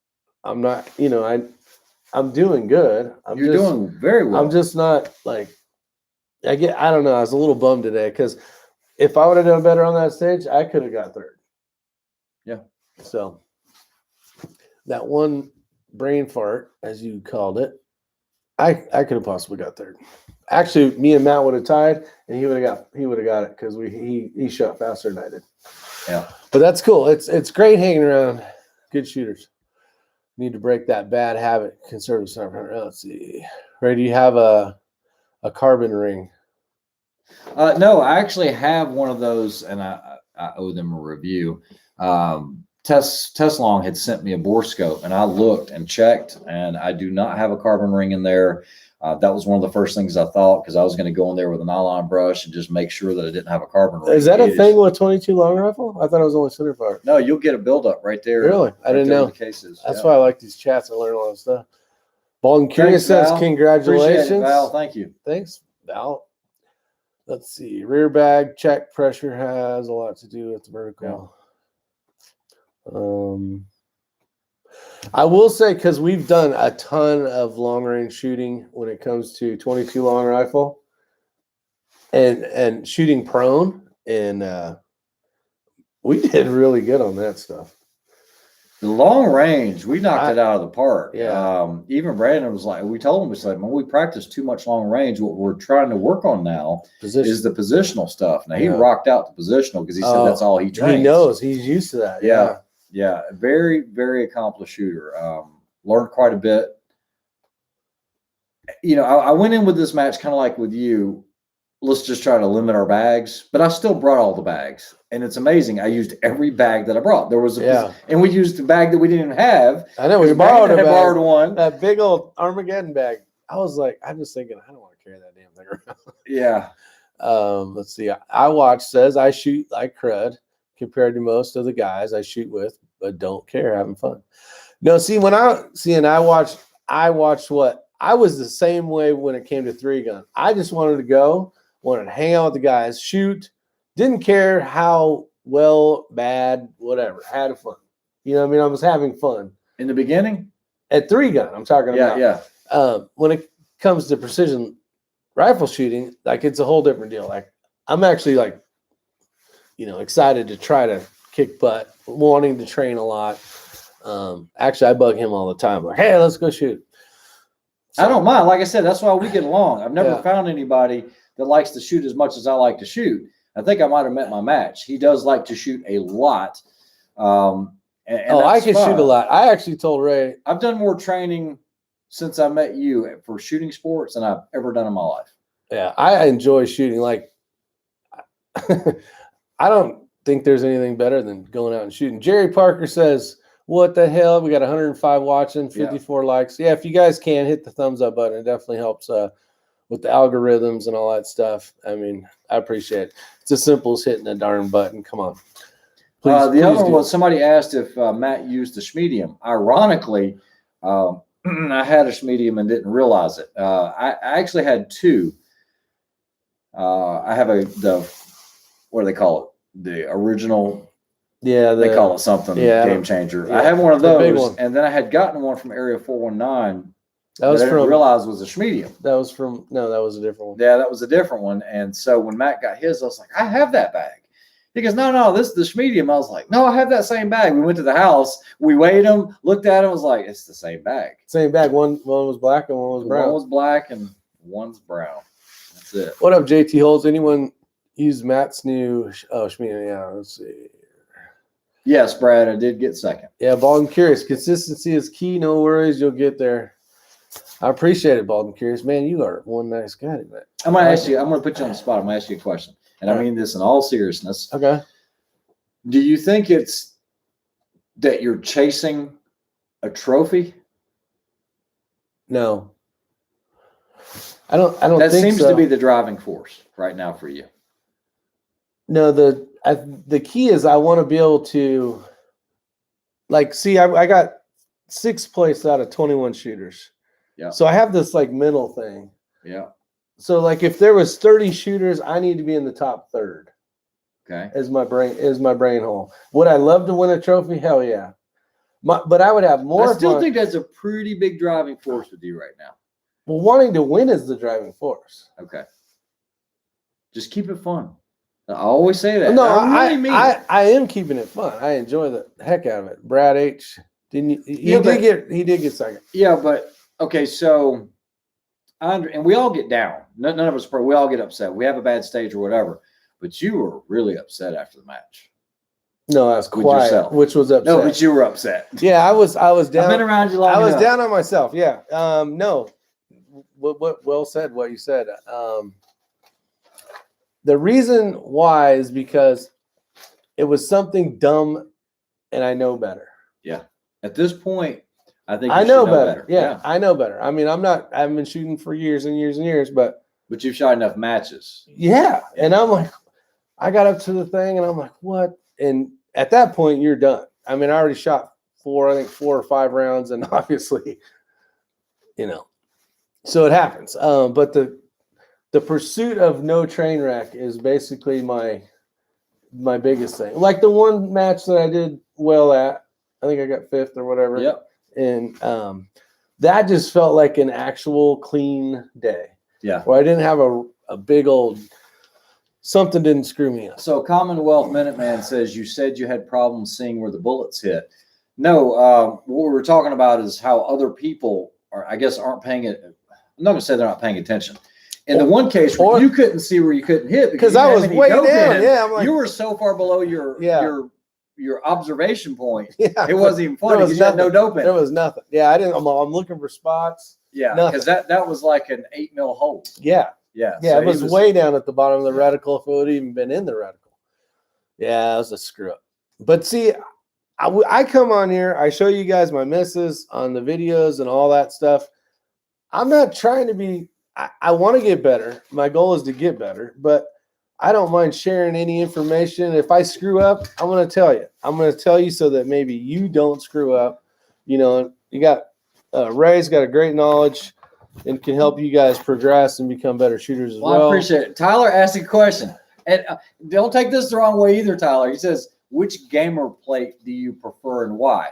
I'm not, I'm doing good. You're doing very well. I'm just not like, I don't know. I was a little bummed today because if I would have done better on that stage, I could have got third. Yeah. So that one brain fart, as you called it, I could have possibly got third. Actually, me and Matt would have tied, and he would have got it because he shot faster than I did. Yeah, but that's cool. It's great hanging around good shooters. Need to break that bad habit. Conservative sniper. Let's see. Ray, do you have a carbon ring? No, I actually have one of those, and I owe them a review. Teslong had sent me a bore scope, and I looked and checked, and I do not have a carbon ring in there. That was one of the first things I thought because I was going to go in there with a nylon brush and just make sure that I didn't have a carbon ring. Is that a thing with 22 long rifle? I thought it was only center fire. No, you'll get a buildup right there. Really? I didn't know. The cases. That's why I like these chats. I learn a lot of stuff. Bald and Curious says, congratulations. Appreciate it, Val. Thank you. Thanks, Val. Let's see. Rear bag check pressure has a lot to do with the vertical. Yeah. I will say, because we've done a ton of long range shooting when it comes to 22 long rifle and shooting prone, and we did really good on that stuff. The long range, we knocked it out of the park. Yeah. Even Brandon was like, we told him, we said, man, we practiced too much long range. What we're trying to work on now is the positional stuff. Now, he rocked out the positional because he said that's all he trains. He knows. He's used to that. Yeah. Yeah. Very, very accomplished shooter. Learned quite a bit. I went in with this match kind of like with you. Let's just try to limit our bags, but I still brought all the bags, and it's amazing. I used every bag that I brought. There was and we used the bag that we didn't have. I know we borrowed borrowed one. That big old Armageddon bag. I was like, I'm just thinking, I don't want to carry that damn thing around. Yeah. Let's see. iWatch says I shoot like crud compared to most of the guys I shoot with, but don't care, having fun. No, see, when I watched what I was the same way when it came to 3-gun. I just wanted to go. Wanted to hang out with the guys, shoot, didn't care how well, bad, whatever, had fun. You know what I mean? I was having fun. In the beginning? At 3-gun, I'm talking about. Yeah. When it comes to precision rifle shooting, like it's a whole different deal. Like I'm actually like, excited to try to kick butt, wanting to train a lot. Actually, I bug him all the time. Like, hey, let's go shoot. So, I don't mind. Like I said, that's why we get along. I've never Yeah. found anybody that likes to shoot as much as I like to shoot. I think I might have met my match. He does like to shoot a lot. And I can shoot a lot. I actually told Ray. I've done more training since I met you for shooting sports than I've ever done in my life. Yeah, I enjoy shooting. Like, I don't think there's anything better than going out and shooting. Jerry Parker says, what the hell? We got 105 watching, 54 likes. Yeah, if you guys can, hit the thumbs up button. It definitely helps with the algorithms and all that stuff. I mean, I appreciate it. It's as simple as hitting a darn button. Come on. The other one was somebody asked if Matt used the Schmedium. Ironically, I had a Schmedium and didn't realize it. I actually had two. I have what do they call it? The original. Yeah, they call it something. Yeah, Game changer. Yeah, I had one of those, big one. And then I had gotten one from Area 419. That was I didn't realize was a Schmedium. That was a different one. Yeah, that was a different one. And so when Matt got his, I was like, I have that bag. He goes, no, this is the Schmedium. I was like, no, I have that same bag. We went to the house, we weighed them, looked at them, was like, it's the same bag. Same bag. One was black and one was brown. One was black and one's brown. That's it. What up, JT Holes? Anyone use Matt's new Schmedium? Yeah, let's see. Yes, Brad, I did get second. Yeah, Bald and Curious. Consistency is key. No worries, you'll get there. I appreciate it, Bald and Curious. Man, you are one nice guy, man. I'm going to put you on the spot. I'm going to ask you a question. And I mean this in all seriousness. Okay. Do you think it's that you're chasing a trophy? No. I don't that think seems so. to be the driving force right now for you. No, the key is I want to be able to, like, see, I got 6th place out of 21 shooters. Yeah. So I have this like mental thing. Yeah. So like if there was 30 shooters, I need to be in the top 3rd. Okay. Is my brain hole. Would I love to win a trophy? Hell yeah. But I would have more. I still think that's a pretty big driving force with you right now. Well, wanting to win is the driving force. Okay. Just keep it fun. I always say that. No, I am keeping it fun. I enjoy the heck out of it. Brad H. He did get second. Yeah, but okay, so and we all get down. None of us, we all get upset. We have a bad stage or whatever. But you were really upset after the match. No, I was quiet, yourself. Which was upset. No, but you were upset. Yeah, I was down. I've been around you long enough. I was down on myself. Yeah. No. What well said. What you said. The reason why is because it was something dumb, and I know better. Yeah. At this point, I think I know better. Yeah, I know better. I mean, I haven't been shooting for years and years and years, but you've shot enough matches. Yeah, and I'm like, I got up to the thing, and I'm like, what? And at that point, you're done. I mean, I already shot 4 or 5 rounds, and obviously, so it happens. But the pursuit of no train wreck is basically my biggest thing. Like the one match that I did well at, I think I got 5th or whatever. Yep. And that just felt like an actual clean day. Yeah. Where I didn't have a big old something didn't screw me up. So Commonwealth Minuteman says you said you had problems seeing where the bullets hit. No, what we were talking about is how other people aren't paying it. I'm not going to say they're not paying attention. In the one case where you couldn't see where you couldn't hit because I was way down. Yeah, I'm like, you were so far below your observation point. Yeah, it wasn't even funny because you had no dope in it. There was nothing. Yeah, I didn't. I'm looking for spots. Yeah, because that was like an 8 mil hole. Yeah. Yeah. Yeah, so it was way down at the bottom of the reticle if it would have even been in the reticle. Yeah, it was a screw up. But see, I come on here, I show you guys my misses on the videos and all that stuff. I'm not trying to be, I want to get better. My goal is to get better, but I don't mind sharing any information. If I screw up, I'm going to tell you. I'm going to tell you so that maybe you don't screw up. You got Ray's got a great knowledge and can help you guys progress and become better shooters as well. I appreciate it. Tyler asked a question. And don't take this the wrong way either, Tyler. He says, which gamer plate do you prefer and why?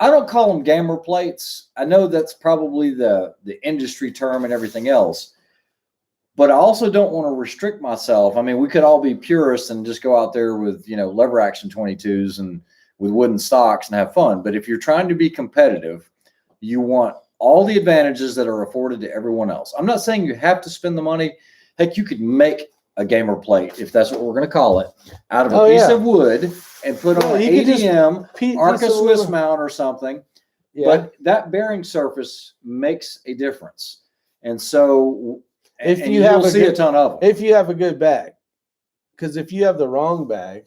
I don't call them gamer plates. I know that's probably the industry term and everything else. But I also don't want to restrict myself. I mean, we could all be purists and just go out there with, lever action 22s and with wooden stocks and have fun. But if you're trying to be competitive, you want all the advantages that are afforded to everyone else. I'm not saying you have to spend the money. Heck, you could make a gamer plate, if that's what we're going to call it, out of a piece of wood and put on an ADM, Arca Swiss mount or something. Yeah. But that bearing surface makes a difference. And so if you have a ton of them. If you have a good bag. Because if you have the wrong bag,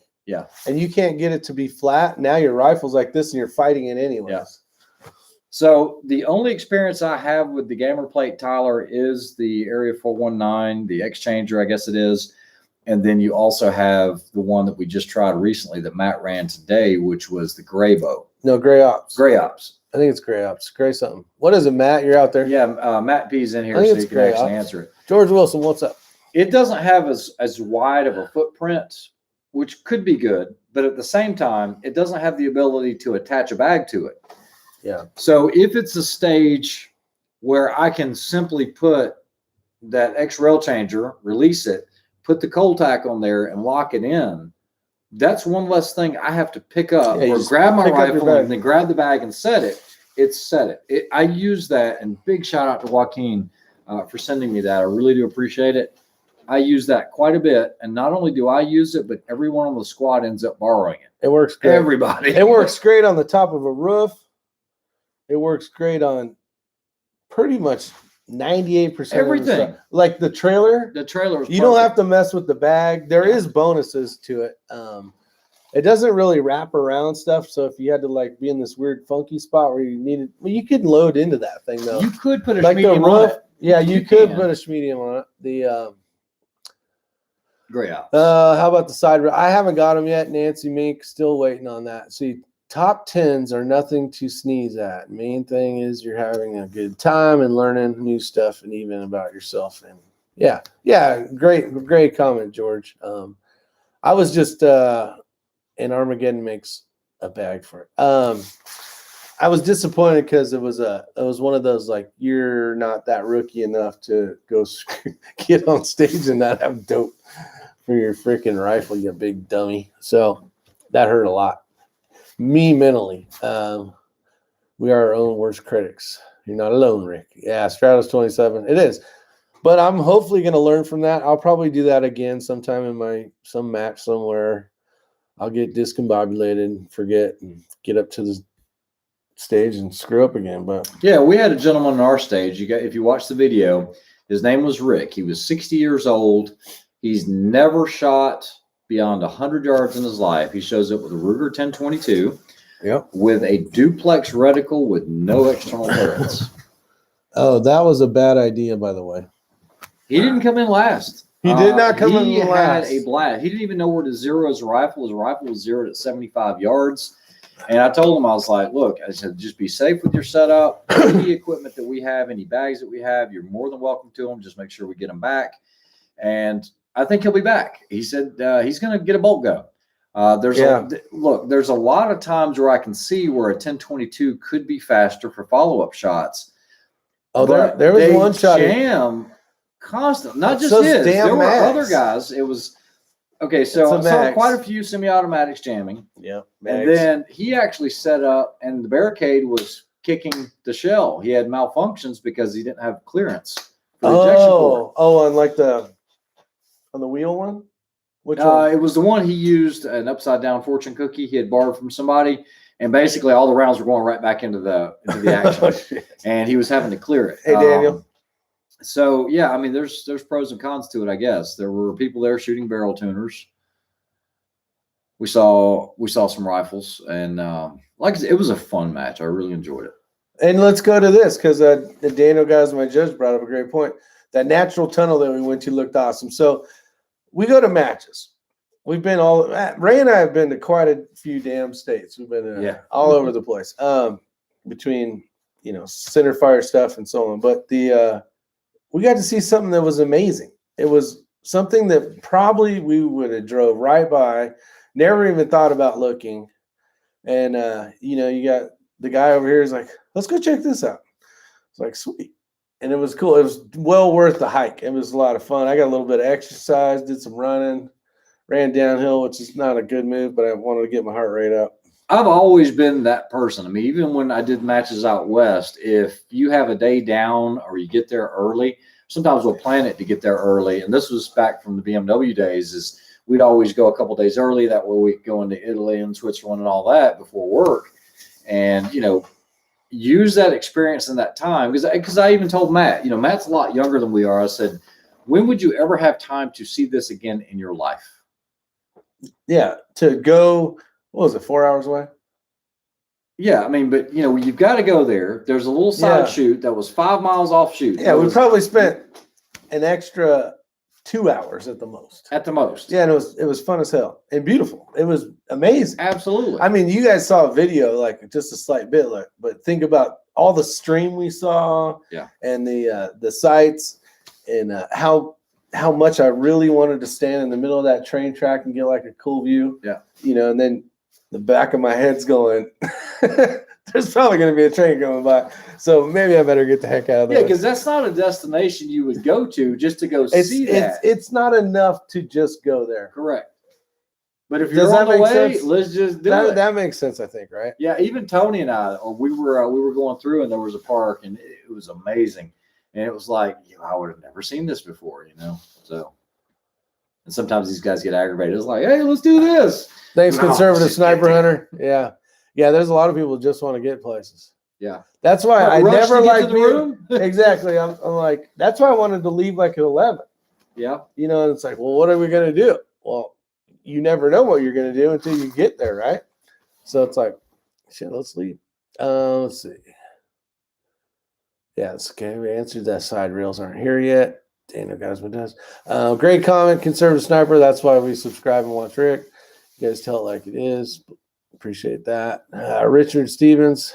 and you can't get it to be flat, now your rifle's like this and you're fighting it anyways. Yeah. So the only experience I have with the gamer plate, Tyler, is the Area 419, the Exchanger, I guess it is. And then you also have the one that we just tried recently that Matt ran today, which was the Gray Bow. No, Gray Ops. Gray Ops. I think it's Gray Ops. Gray something. What is it, Matt? You're out there? Yeah, Matt P's in here so he can actually answer it. George Wilson, what's up? It doesn't have as wide of a footprint, which could be good. But at the same time, it doesn't have the ability to attach a bag to it. Yeah. So if it's a stage where I can simply put that X-rail changer, release it, put the cold tack on there and lock it in, that's one less thing I have to pick up or grab my rifle and then grab the bag and set it. It's set it. I use that, and big shout out to Joaquin for sending me that. I really do appreciate it. I use that quite a bit, and not only do I use it, but everyone on the squad ends up borrowing it. It works great. Everybody. It works great on the top of a roof. It works great on pretty much 98% everything. Like the trailer. The trailer is you don't have to mess with the bag. There is bonuses to it. It doesn't really wrap around stuff. So if you had to like be in this weird funky spot where you needed, well, you could load into that thing though. You could put a medium on it. Yeah, you could put a medium on it. The Gray Ops. How about the side? I haven't got them yet. Nancy Mink still waiting on that. See. Top 10s are nothing to sneeze at. Main thing is you're having a good time and learning new stuff and even about yourself. And yeah, great comment, George. I was just and Armageddon makes a bag for it. I was disappointed because it was one of those like you're not that rookie enough to go get on stage and not have dope for your freaking rifle, you big dummy. So that hurt a lot. Me mentally, we are our own worst critics. You're not alone, Rick. Yeah, Stratos 27. It is, but I'm hopefully going to learn from that. I'll probably do that again sometime in some match somewhere. I'll get discombobulated, forget, and get up to the stage and screw up again. But yeah, we had a gentleman on our stage. If you watch the video, his name was Rick. He was 60 years old. He's never shot beyond 100 yards in his life. He shows up with a Ruger 1022 with a duplex reticle with no external turrets. Oh, that was a bad idea, by the way. He didn't come in last. He did not come in last. He had a blast. He didn't even know where to zero his rifle. His rifle was zeroed at 75 yards. And I told him, I was like, look, I said, just be safe with your setup. Any equipment that we have, any bags that we have, you're more than welcome to them. Just make sure we get them back. And I think he'll be back. He said he's going to get a bolt gun. There's a lot of times where I can see where a 1022 could be faster for follow-up shots. Oh, there was one shot. Jam constant, not just his. There were other guys. It was okay. So I saw quite a few semi-automatics jamming. Yeah, and then he actually set up, and the barricade was kicking the shell. He had malfunctions because he didn't have clearance for the ejection port. Oh, and like on the wheel one? Which one? It was the one he used, an upside-down fortune cookie he had borrowed from somebody, and basically all the rounds were going right back into the action, and he was having to clear it. Hey, Daniel. So yeah, I mean, there's pros and cons to it, I guess. There were people there shooting barrel tuners. We saw some rifles, and like I said, it was a fun match. I really enjoyed it. And let's go to this because the Daniel guys, my judge, brought up a great point. That natural tunnel that we went to looked awesome. So we go to matches. Ray and I have been to quite a few damn states. We've been all over the place between, center fire stuff and so on. But we got to see something that was amazing. It was something that probably we would have drove right by, never even thought about looking. And, you got the guy over here is like, let's go check this out. It's like, sweet. and it was cool. It was well worth the hike. It was a lot of fun. I got a little bit of exercise, did some running, ran downhill, which is not a good move, but I wanted to get my heart rate up. I've always been that person. I mean, even when I did matches out west, if you have a day down or you get there early, sometimes we'll plan it to get there early. And this was back from the BMW days, is we'd always go a couple days early. That way we could go into Italy and Switzerland and all that before work. And, you know, use that experience in that time. Because I even told Matt, you know, Matt's a lot younger than we are. I said, when would you ever have time to see this again in your life? Yeah, to go, what was it, 4 hours away? Yeah, I mean, but, you know, you've got to go there. There's a little side shoot that was 5 miles off shoot. Yeah, we probably spent an extra 2 hours at the most. At the most. Yeah, and it was fun as hell and beautiful. It was amazing. Absolutely. I mean, you guys saw a video, like just a slight bit, like, but think about all the stream we saw, and the sights, and how much I really wanted to stand in the middle of that train track and get like a cool view. Yeah. You know, and then the back of my head's going, there's probably going to be a train going by. So maybe I better get the heck out of there. Yeah, because that's not a destination you would go to just to go see that. It's not enough to just go there. Correct. But if you're on the way, let's just do it. That makes sense, I think, right? Yeah, even Tony and I, we were going through and there was a park and it was amazing. And it was like, you know, I would have never seen this before, you know. So, and sometimes these guys get aggravated. It's like, hey, let's do this. Thanks, conservative sniper hunter. Yeah. Yeah, there's a lot of people who just want to get places. Yeah. That's why I never liked the room. Exactly. I'm like, that's why I wanted to leave like at 11. Yeah. You know, and it's like, well, what are we going to do? Well, you never know what you're going to do until you get there, right? So it's like, shit, let's leave. Let's see. Yeah, it's okay. We answered that. Side rails aren't here yet. Daniel guys, what does? Great comment, conservative sniper. That's why we subscribe and watch Rick. You guys tell it like it is. Appreciate that. Richard Stevens.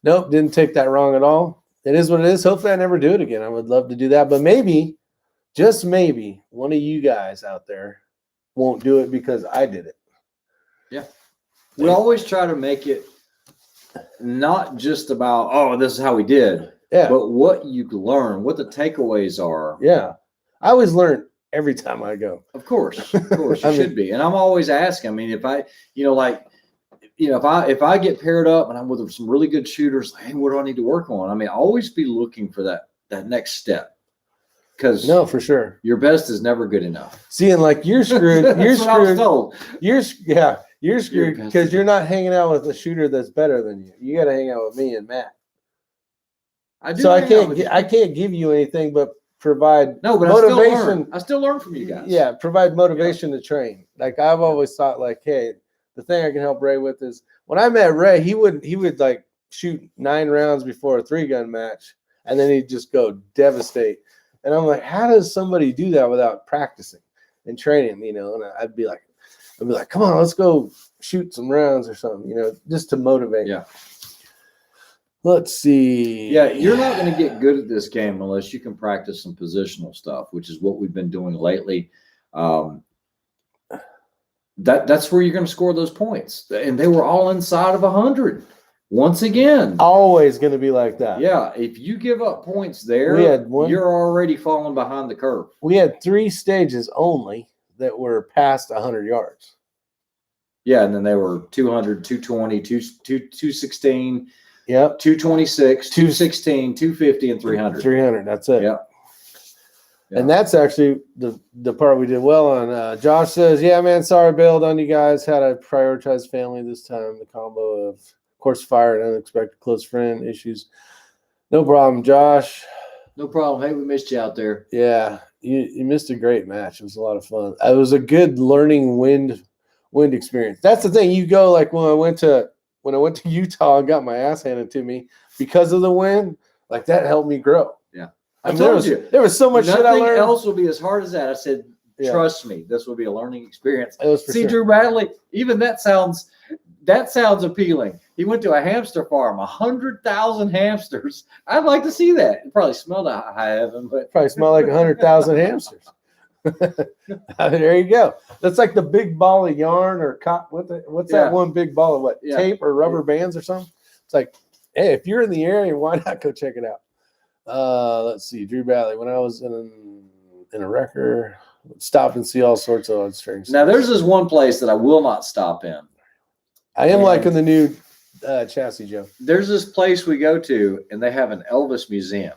Nope, didn't take that wrong at all. It is what it is. Hopefully I never do it again. I would love to do that. But maybe, just maybe, one of you guys out there won't do it because I did it. Yeah. We always try to make it not just about, oh, this is how we did. Yeah. But what you learn, what the takeaways are. Yeah. I always learn every time I go. Of course. You should be. And I'm always asking. I mean, if I, you know, like, you know, if I get paired up and I'm with some really good shooters, like, hey, what do I need to work on? I mean, always be looking for that next step. Because no, for sure, your best is never good enough. See, and like you're screwed. You're That's what I was screwed. told. You're screwed because you're not hanging out with a shooter that's better than you. You got to hang out with me and Matt. So I can't give you anything but provide motivation. I still learn from you guys. Yeah, provide motivation to train. Like I've always thought, like, hey, the thing I can help Ray with is when I met Ray, he would like shoot 9 rounds before a 3-gun match, and then he'd just go devastate. And I'm like, how does somebody do that without practicing and training? You know, and I'd be like, come on, let's go shoot some rounds or something. You know, just to motivate. Yeah. Let's see. Yeah, you're not going to get good at this game unless you can practice some positional stuff, which is what we've been doing lately. That's where you're going to score those points. And they were all inside of 100. Once again. Always going to be like that. Yeah, if you give up points there, you're already falling behind the curve. We had 3 stages only that were past 100 yards. Yeah, and then they were 200, 220, 216. Yep. 226, 216, 250, and 300. 300, that's it. Yep. And that's actually the part we did well on. Josh says, yeah, man, sorry I bailed on you guys. Had I prioritized family this time. The combo of course fire and unexpected close friend issues. No problem, Josh. No problem. Hey, we missed you out there. Yeah, you missed a great match. It was a lot of fun. It was a good learning wind experience. That's the thing. You go like when I went to Utah and got my ass handed to me because of the wind, like that helped me grow. Yeah. I told you. There was so much shit I learned. Nothing else will be as hard as that. I said, trust me, this will be a learning experience. See, Drew Bradley, even that sounds appealing. He went to a hamster farm, 100,000 hamsters. I'd like to see that. It probably smelled like high heaven, but probably smelled like 100,000 hamsters. There you go. That's like the big ball of yarn or what's that one big ball of tape or rubber bands or something? It's like, hey, if you're in the area, why not go check it out? Let's see, Drew Valley. When I was in a wrecker, stop and see all sorts of odd strings. Now, there's this one place that I will not stop in. I am liking the new chassis, Joe. There's this place we go to, and they have an Elvis museum,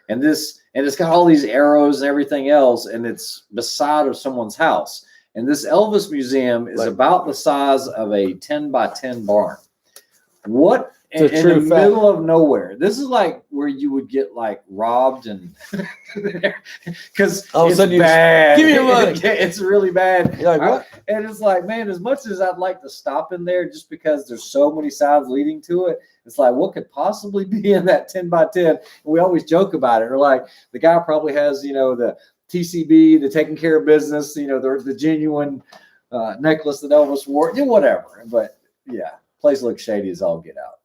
and it's got all these arrows and everything else, and it's beside of someone's house. And this Elvis museum is about the size of a 10 by 10 barn. What? In the middle of nowhere. This is like where you would get like robbed and because it's bad. Give me your money. It's really bad. You're like, what? And it's like, man, as much as I'd like to stop in there just because there's so many sides leading to it, it's like, what could possibly be in that 10 by 10? And we always joke about it. Or like the guy probably has, the TCB, the taking care of business, the genuine necklace that Elvis wore, whatever. But yeah, place looks shady as all get out.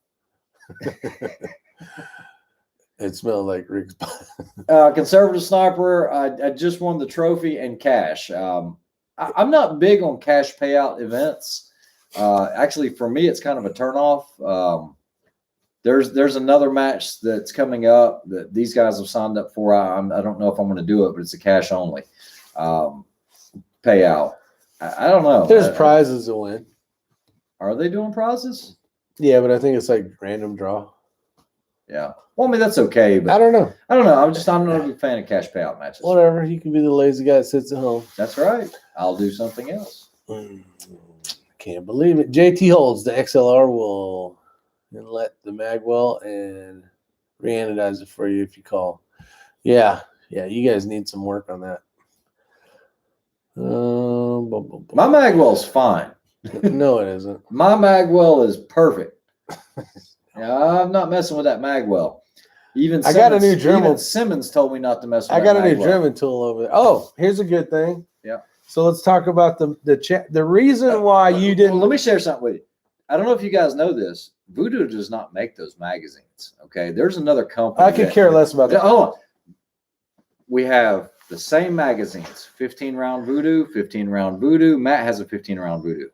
It smelled like Rick's. Conservative Sniper. I just won the trophy and cash. I'm not big on cash payout events. Actually, for me, it's kind of a turnoff. There's another match that's coming up that these guys have signed up for. I don't know if I'm going to do it, but it's a cash only payout. I don't know. There's prizes to win. Are they doing prizes? Yeah, but I think it's like random draw. Yeah. Well, I mean, that's okay. But I don't know. I'm not a big fan of cash payout matches. Whatever. You can be the lazy guy that sits at home. That's right. I'll do something else. Can't believe it. JT holds the XLR will inlet the magwell and re-anodize it for you if you call. Yeah. You guys need some work on that. My magwell's fine. No, it isn't. My magwell is perfect. I'm not messing with that magwell. I got a new Dremel. Even Simmons told me not to mess with I got a new magwell. Dremel tool over there. Oh, here's a good thing. Yeah. So let's talk about the reason why you didn't. Let me share something with you. I don't know if you guys know this. Voodoo does not make those magazines. Okay. There's another company. I could care less about that. Hold on. We have the same magazines, 15 round Voodoo, 15 round Voodoo. Matt has a 15 round Voodoo.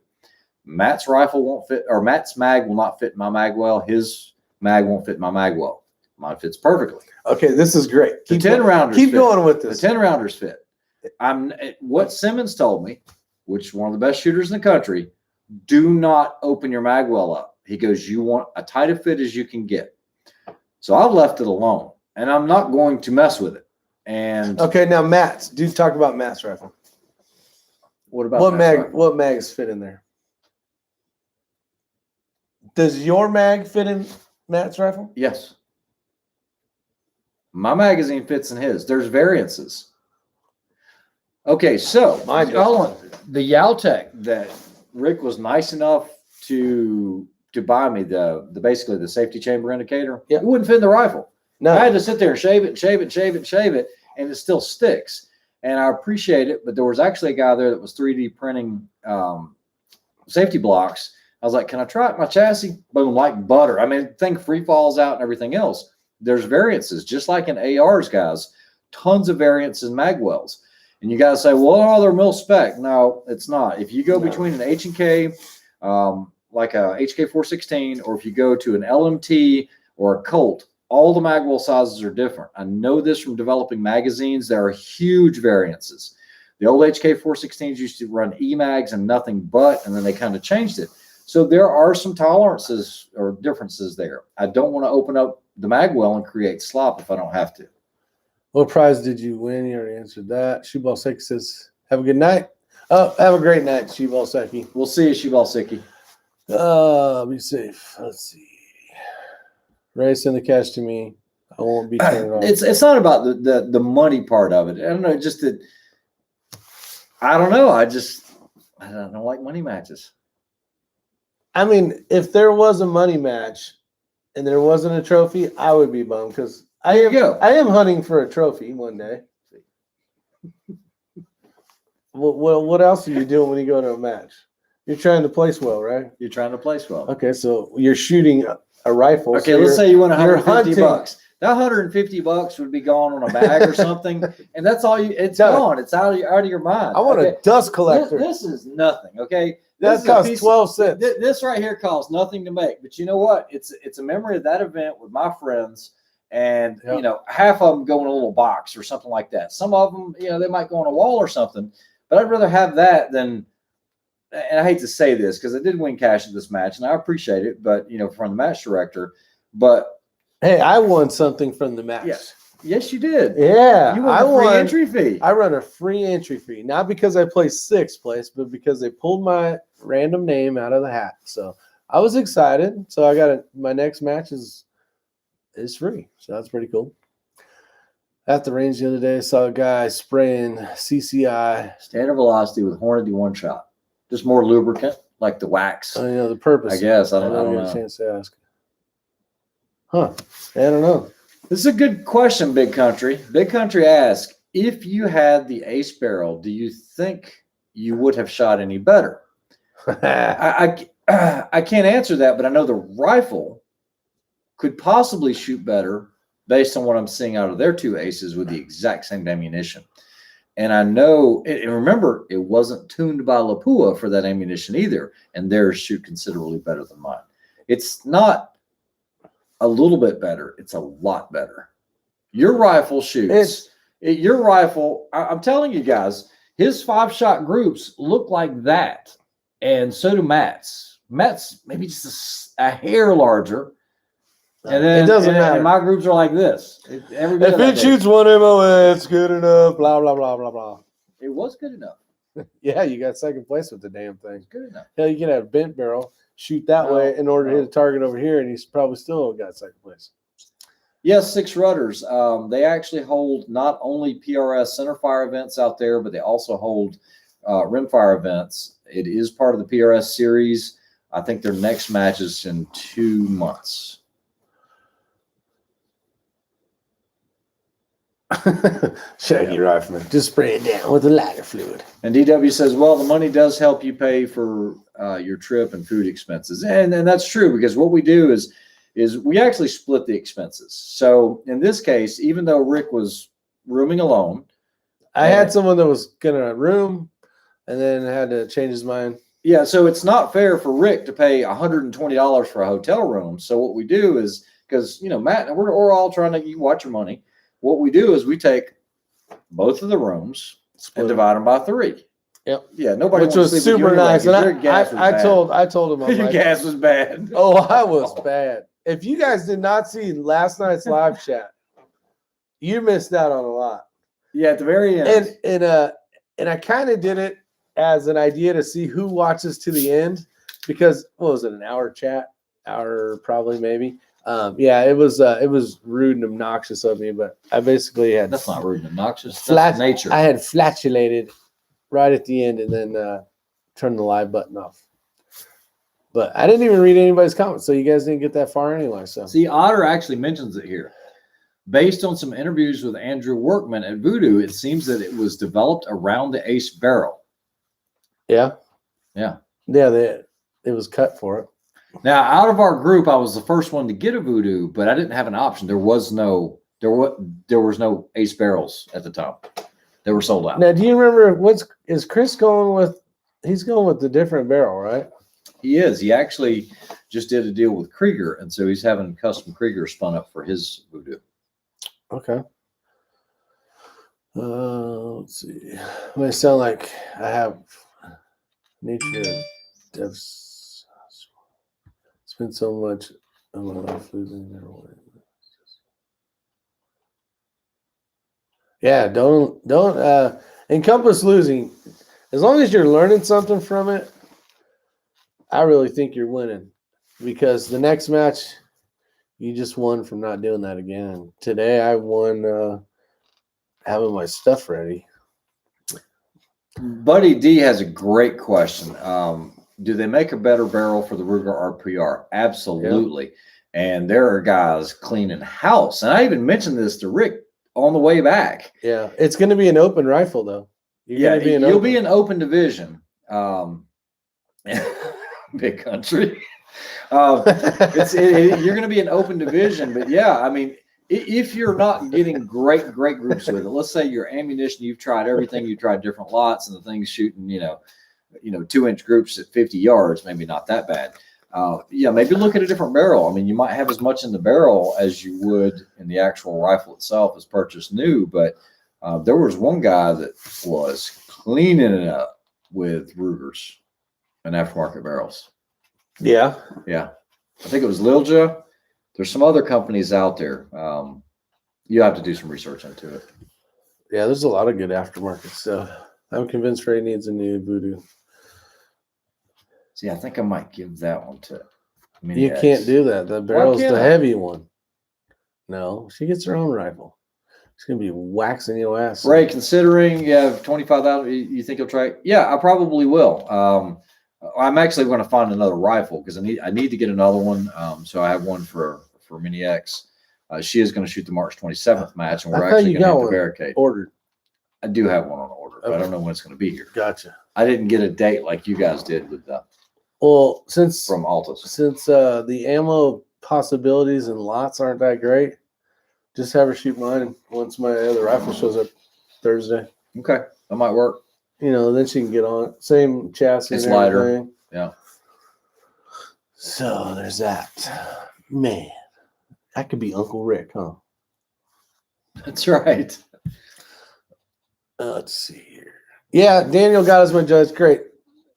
Matt's rifle won't fit, or Matt's mag will not fit my magwell. His mag won't fit my magwell. Mine fits perfectly. Okay, this is great. The 10 rounders. Keep going with this. The 10 rounders fit. What Simmons told me, which is one of the best shooters in the country, do not open your magwell up. He goes, you want a tight a fit as you can get. So I've left it alone, and I'm not going to mess with it. And okay, now Matt's. Do talk about Matt's rifle. What about what mags fit in there? Does your mag fit in Matt's rifle? Yes. My magazine fits in his. There's variances. Okay, so hold on. The Yautech that Rick was nice enough to buy me, the basically the safety chamber indicator, it wouldn't fit in the rifle. No. I had to sit there and shave it, and it still sticks. And I appreciate it, but there was actually a guy there that was 3D printing safety blocks. I was like, can I try it my chassis? Boom, like butter. I mean, think free falls out and everything else. There's variances, just like in ARs, guys. Tons of variants in magwells. And you got to say, well, they're mil spec. No, it's not. If you go between an H&K, like a HK416, or if you go to an LMT or a Colt, all the magwell sizes are different. I know this from developing magazines. There are huge variances. The old HK416s used to run E-mags and nothing but, and then they kind of changed it. So there are some tolerances or differences there. I don't want to open up the magwell and create slop if I don't have to. What prize did you win? You already answered that. Shoeball Seki says, have a good night. Oh, have a great night, Shoeball Seki. We'll see you, Shoeball Seki. Be safe. Let's see. Ray, send the cash to me. I won't be turned off. It's not about the money part of it. I don't know. Just that. I don't know. I don't like money matches. I mean, if there was a money match and there wasn't a trophy, I would be bummed because I am hunting for a trophy one day. What else are you doing when you go to a match? You're trying to place well, right? You're trying to place well. Okay, so you're shooting a rifle. Okay, let's say you win $150. That $150 would be gone on a bag or something, and that's all you. It's gone. It's out of your mind. I want a dust collector. This is nothing. Okay, that costs 12 cents. This right here costs nothing to make, but you know what? It's a memory of that event with my friends, and Yep. you know, half of them go in a little box or something like that. Some of them, you know, they might go on a wall or something. But I'd rather have that than. And I hate to say this because I did win cash at this match, and I appreciate it. But you know, from the match director, but hey, I won something from the match. Yes, you did. Yeah, You won a free entry fee. I run a free entry fee, not because I placed sixth place, but because they pulled my random name out of the hat. So I was excited. So I got my next match is free. So that's pretty cool. At the range the other day, I saw a guy spraying CCI. Standard velocity with Hornady one shot. Just more lubricant, like the wax. You know, the purpose. I guess. I don't get know. a chance to ask. Huh. I don't know. This is a good question, Big Country. Big Country asks, if you had the ace barrel, do you think you would have shot any better? I can't answer that, but I know the rifle could possibly shoot better based on what I'm seeing out of their two aces with the exact same ammunition. And I know, and remember, it wasn't tuned by Lapua for that ammunition either, and theirs shoot considerably better than mine. It's not a little bit better. It's a lot better. Your rifle shoots. Your rifle, I'm telling you guys, his 5-shot groups look like that, and so do Matt's. Matt's maybe just a hair larger. And then it doesn't matter. And my groups are like this. If it shoots one MO, it's good enough. Blah blah blah blah blah. It was good enough. Yeah, you got second place with the damn thing. Good enough. Hell, you can have a bent barrel, shoot that way in order to hit a target over here, and he's probably still got second place. Yes, 6 Rudders. They actually hold not only PRS centerfire events out there, but they also hold rimfire events. It is part of the PRS series. I think their next match is in 2 months. Shaggy Rifleman, just spray it down with a lighter fluid. And DW says, well, the money does help you pay for your trip and food expenses. And that's true, because what we do is we actually split the expenses. So in this case, even though Rick was rooming alone, I had someone that was gonna room and then had to change his mind. Yeah, so it's not fair for Rick to pay $120 for a hotel room. So what we do is, because, you know, Matt and we're all trying to watch your money. What we do is we take both of the rooms and divide them by 3. Yep. Yeah, nobody. Which was super nice. And I told him, your like, gas was bad. Oh, I was bad. If you guys did not see last night's live chat, you missed out on a lot. Yeah, at the very end. And I kind of did it as an idea to see who watches to the end, because what was it, an hour chat? Hour probably, maybe. Yeah, it was rude and obnoxious of me, but I basically had. That's not rude and obnoxious. That's nature. I had flatulated right at the end and then turned the live button off. But I didn't even read anybody's comments, so you guys didn't get that far anyway. So see, Otter actually mentions it here. Based on some interviews with Andrew Workman at Voodoo, it seems that it was developed around the ace barrel. Yeah. Yeah. Yeah, it was cut for it. Now, out of our group, I was the first one to get a Voodoo, but I didn't have an option. There was no ace barrels at the time. They were sold out. Now, do you remember is Chris going with? He's going with the different barrel, right? He is. He actually just did a deal with Krieger, and so he's having custom Krieger spun up for his Voodoo. Okay. Let's see. It may sound like I have nature devs. Spent so much of my life losing their way. Yeah, don't encompass losing. As long as you're learning something from it, I really think you're winning, because the next match you just won from not doing that again. Today I won having my stuff ready. Buddy D has a great question. Do they make a better barrel for the Ruger RPR? Absolutely. Yep. And there are guys cleaning house. And I even mentioned this to Rick on the way back. Yeah. It's going to be an open rifle, though. You'll be an open division. Big country. You're going to be an open division. But, yeah, I mean, if you're not getting great groups with it, let's say your ammunition, you've tried everything, you've tried different lots, and the thing's shooting, 2-inch groups at 50 yards, maybe not that bad. Yeah, maybe look at a different barrel. I mean, you might have as much in the barrel as you would in the actual rifle itself as purchased new, but there was one guy that was cleaning it up with Rugers and aftermarket barrels. Yeah. Yeah. I think it was Lilja. There's some other companies out there. You have to do some research into it. Yeah, there's a lot of good aftermarket stuff. I'm convinced Ray needs a new Voodoo. See, I think I might give that one to Mini You X. can't do that. The barrel's can't the I? heavy one. No, she gets her own rifle. She's gonna be waxing your ass. Ray, considering you have 25,000, you think you'll try? Yeah, I probably will. I'm actually going to find another rifle because I need to get another one. So I have one for Mini X. She is going to shoot the March 27th match, and we're actually going to hit the barricade. Ordered. I do have one on order, but I don't know when it's going to be here. Gotcha. I didn't get a date like you guys did with the Well, since from Altus. Since the ammo possibilities and lots aren't that great, just have her shoot mine once my other rifle shows up Thursday. Okay, that might work. You know, then she can get on it. Same chassis. It's and lighter. everything. Yeah. So there's that. Man, that could be Uncle Rick, huh? That's right. Let's see here. Yeah, Daniel got us my judge. Great.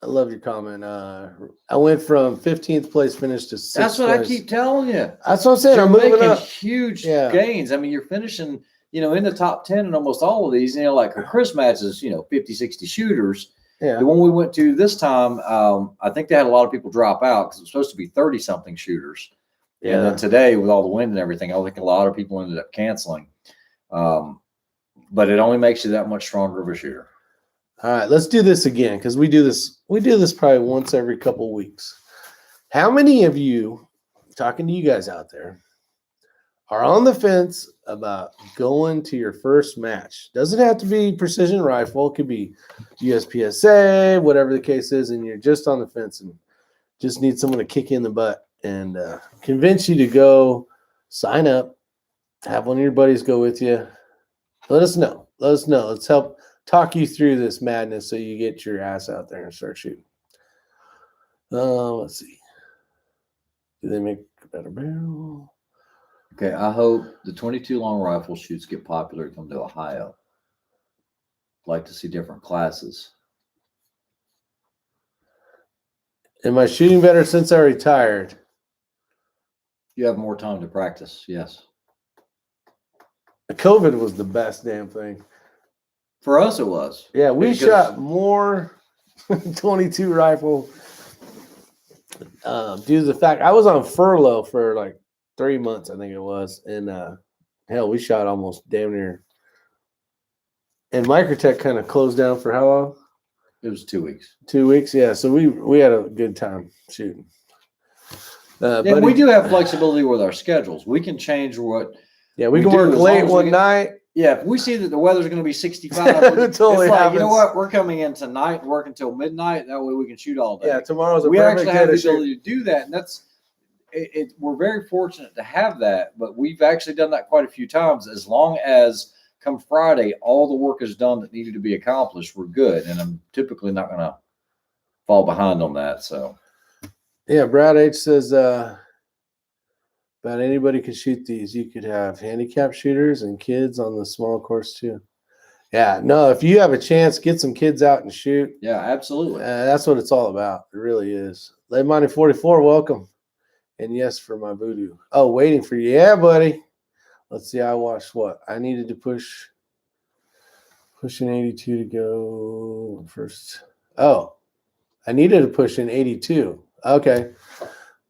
I love your comment. I went from 15th place finish to 6th That's what place. I keep telling you. That's what I'm saying. You're I'm moving making up. huge Yeah. gains. I mean, you're finishing, in the top 10 in almost all of these. Like Chris matches, 50, 60 shooters. Yeah. The one we went to this time, I think they had a lot of people drop out because it was supposed to be 30-something shooters. Yeah. And then today, with all the wind and everything, I think a lot of people ended up canceling. But it only makes you that much stronger of a shooter. All right, let's do this again because we do this probably once every couple weeks. How many of you, talking to you guys out there, are on the fence about going to your first match? Doesn't have to be precision rifle. It could be USPSA, whatever the case is, and you're just on the fence and just need someone to kick you in the butt and convince you to go sign up, have one of your buddies go with you. Let us know. Let's help talk you through this madness so you get your ass out there and start shooting. Let's see. Do they make a better barrel? Okay, I hope the 22 long rifle shoots get popular and come to Ohio. Like to see different classes. Am I shooting better since I retired? You have more time to practice, yes. COVID was the best damn thing. For us, it was. Yeah, we shot more 22 rifle due to the fact I was on furlough for like 3 months, I think it was. And hell, we shot almost damn near. And Microtech kind of closed down for how long? It was 2 weeks. 2 weeks, yeah. So we had a good time shooting. But we do have flexibility with our schedules. We can change what. Yeah, we can work late one night. Yeah, if we see that the weather's going to be 65, It totally it's like, happens. you know what? We're coming in tonight and work until midnight. That way we can shoot all day. Yeah, tomorrow's a we perfect actually day have the to shoot. ability to do that, and that's it. We're very fortunate to have that, but we've actually done that quite a few times. As long as come Friday, all the work is done that needed to be accomplished, we're good, and I'm typically not going to fall behind on that. So, yeah, Brad H says about anybody could shoot these. You could have handicap shooters and kids on the small course too. Yeah, no, if you have a chance, get some kids out and shoot. yeah, absolutely. That's what it's all about. It really is. Late Money 44, welcome. And yes, for my voodoo. Oh, waiting for you. Yeah, buddy. Let's see. I watched what? I needed to push an 82 to go first. Oh, I needed to push an 82. Okay.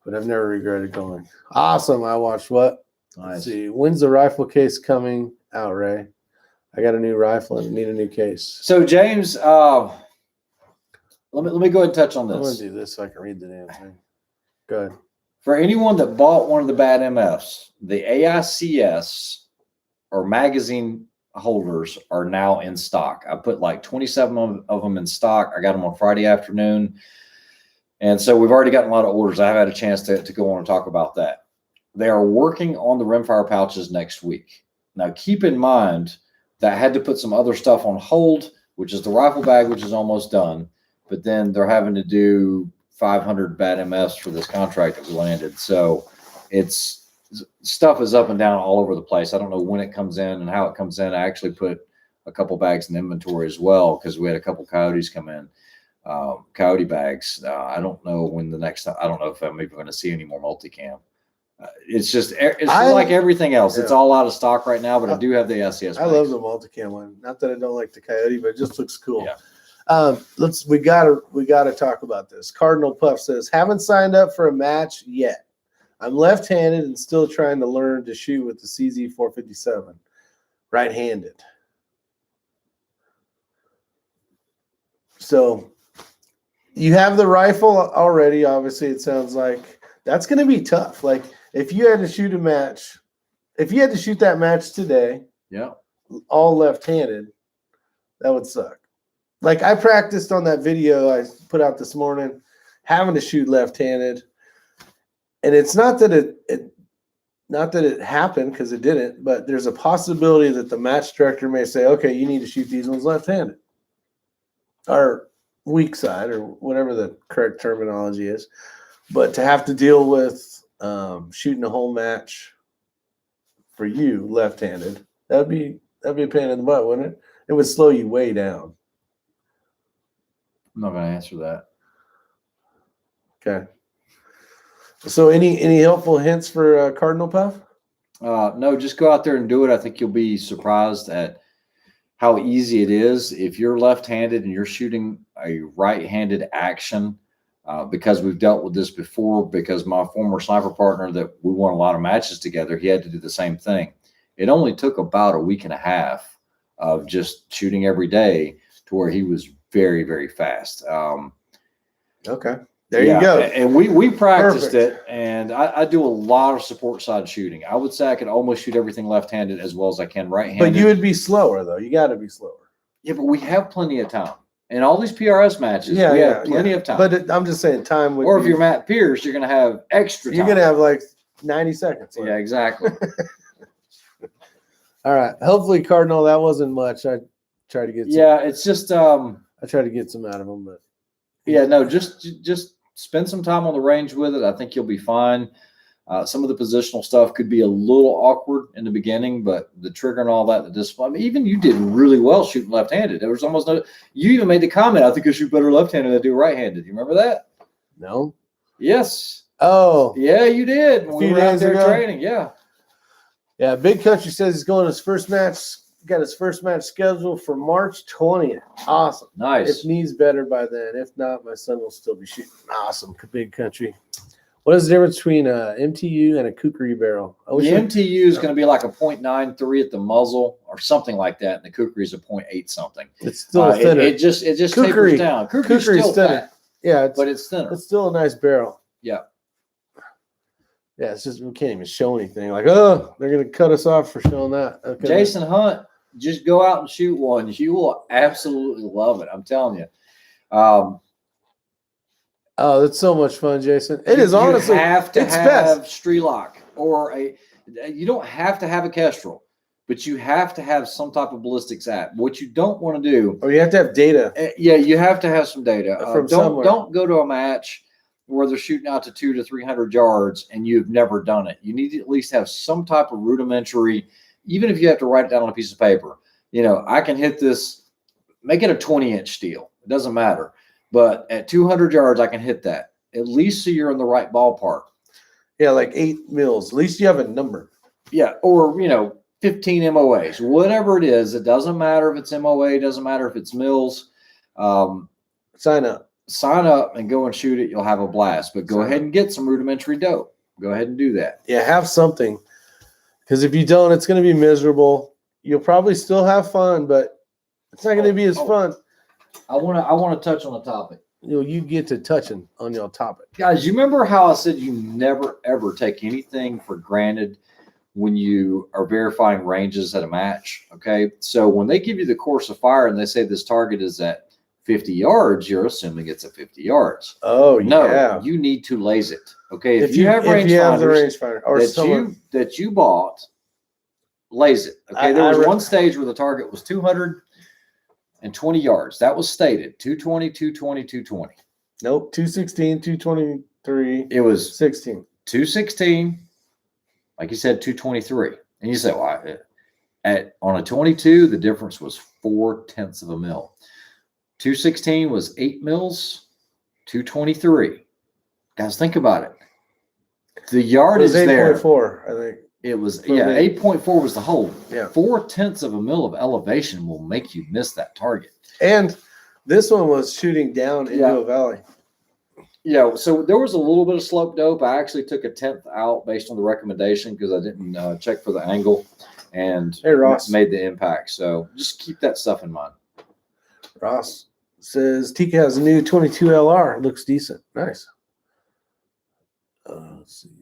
But I've never regretted going. Awesome. I watched what? Nice. Let's see. When's the rifle case coming out, Ray? I got a new rifle and need a new case. So, James, let me go ahead and touch on I'm going this. to do this so I can read the damn thing. Go ahead. For anyone that bought one of the bad MFs, the AICS or magazine holders are now in stock. I put like 27 of them in stock. I got them on Friday afternoon. And so we've already gotten a lot of orders. I have had a chance to go on and talk about that. They are working on the rimfire pouches next week. Now, keep in mind that I had to put some other stuff on hold, which is the rifle bag, which is almost done. But then they're having to do 500 bad MFs for this contract that we landed. So it's stuff is up and down all over the place. I don't know when it comes in and how it comes in. I actually put a couple bags in inventory as well because we had a couple coyotes come in, coyote bags. I don't know when the next time. I don't know if I'm even going to see any more multicam. It's just like everything else. Yeah. It's all out of stock right now, but I do have the SCS. I love the multicam one. Not that I don't like the coyote, but it just looks cool. Yeah. We gotta talk about this. Cardinal Puff says, haven't signed up for a match yet. I'm left-handed and still trying to learn to shoot with the CZ457, right-handed. So you have the rifle already. Obviously, it sounds like that's going to be tough. Like if you had to shoot a match, if you had to shoot that match today, yeah, all left-handed, that would suck. Like I practiced on that video I put out this morning, having to shoot left-handed, and it's not that it happened because it didn't, but there's a possibility that the match director may say, okay, you need to shoot these ones left-handed, or weak side, or whatever the correct terminology is. But to have to deal with shooting a whole match for you left-handed, that'd be a pain in the butt, wouldn't it? It would slow you way down. I'm not going to answer that. Okay. So any helpful hints for Cardinal Puff? No, just go out there and do it. I think you'll be surprised at how easy it is. If you're left-handed and you're shooting a right-handed action, because we've dealt with this before, because my former sniper partner that we won a lot of matches together, he had to do the same thing. It only took about a week and a half of just shooting every day to where he was very, very fast. Okay. There you go. And we practiced it, and I do a lot of support side shooting. I would say I could almost shoot everything left-handed as well as I can right-handed. But you would be slower, though. You got to be slower. Yeah, but we have plenty of time. In all these PRS matches, we have plenty of time. But I'm just saying time would Or if you're Matt Pierce, you're going to have extra time. You're going to have like 90 seconds. Yeah, exactly. All right. Hopefully, Cardinal, that wasn't much. I tried to get some. Yeah, it's just I tried to get some out of them, but yeah, no, just spend some time on the range with it. I think you'll be fine. Some of the positional stuff could be a little awkward in the beginning, but the trigger and all that, the discipline. I mean, even you did really well shooting left-handed. There was almost no. You even made the comment, "I think I shoot better left-handed than I do right-handed." You remember that? No. Yes. Oh. Yeah, you did. When we were out there training. Yeah. Yeah. Big Country says he's going to his first match. Got his first match scheduled for March 20th. Awesome. Nice. If needs better by then. If not, my son will still be shooting. Awesome. Big Country. What is the difference between a MTU and a kukri barrel? The MTU is going to be like a 0.93 at the muzzle or something like that, and the kukri is a 0.8 something. It's still thinner. It just tapers down. Kukri's still thinner. fat. Yeah, but it's thinner. It's still a nice barrel. Yeah. Yeah, it's just we can't even show anything. Like, oh, they're going to cut us off for showing that. Okay. Jason Hunt, just go out and shoot one. You will absolutely love it. I'm telling you. Oh, that's so much fun, Jason. It is honestly. You have to have Strelok or you don't have to have a Kestrel, but you have to have some type of ballistics app. What you don't want to do. Or you have to have data. Yeah, you have to have some data. From somewhere. Don't go to a match where they're shooting out to 200 to 300 yards and you've never done it. You need to at least have some type of rudimentary, even if you have to write it down on a piece of paper. You know, I can hit this, make it a 20-inch steel. It doesn't matter. But at 200 yards, I can hit that. At least so you're in the right ballpark. Yeah, like 8 mils. At least you have a number. Yeah, or, 15 MOAs. Whatever it is, it doesn't matter if it's MOA, it doesn't matter if it's mils. Sign up. Sign up and go and shoot it. You'll have a blast. But go ahead and get some rudimentary dope. Go ahead and do that. Yeah, have something. Because if you don't, it's going to be miserable. You'll probably still have fun, but it's not going to be as fun. I want to touch on the topic. You get to touching on your topic. Guys, you remember how I said you never, ever take anything for granted when you are verifying ranges at a match, okay? So when they give you the course of fire and they say this target is at 50 yards, you're assuming it's at 50 yards. Oh, no, yeah. you need to laze it, okay? If you have rangefinders that you bought, laze it, okay? There was one stage where the target was 220 yards. That was stated, 220, 220, 220. Nope. 216, 223. It was 16. 216, like you said, 223. And you say, well, on a 22, the difference was 0.4 of a mil. 216 was 8 mils. 223. Guys, think about it. The yardage there. 8.4, I think. It was 8.4 was the hold. Yeah. 0.4 of a mil of elevation will make you miss that target. And this one was shooting down into a valley. Yeah, so there was a little bit of slope dope. I actually took a 10th out based on the recommendation because I didn't check for the angle and made the impact. So just keep that stuff in mind. Ross says Tika has a new 22 LR. Looks decent. Nice. Let's see. Make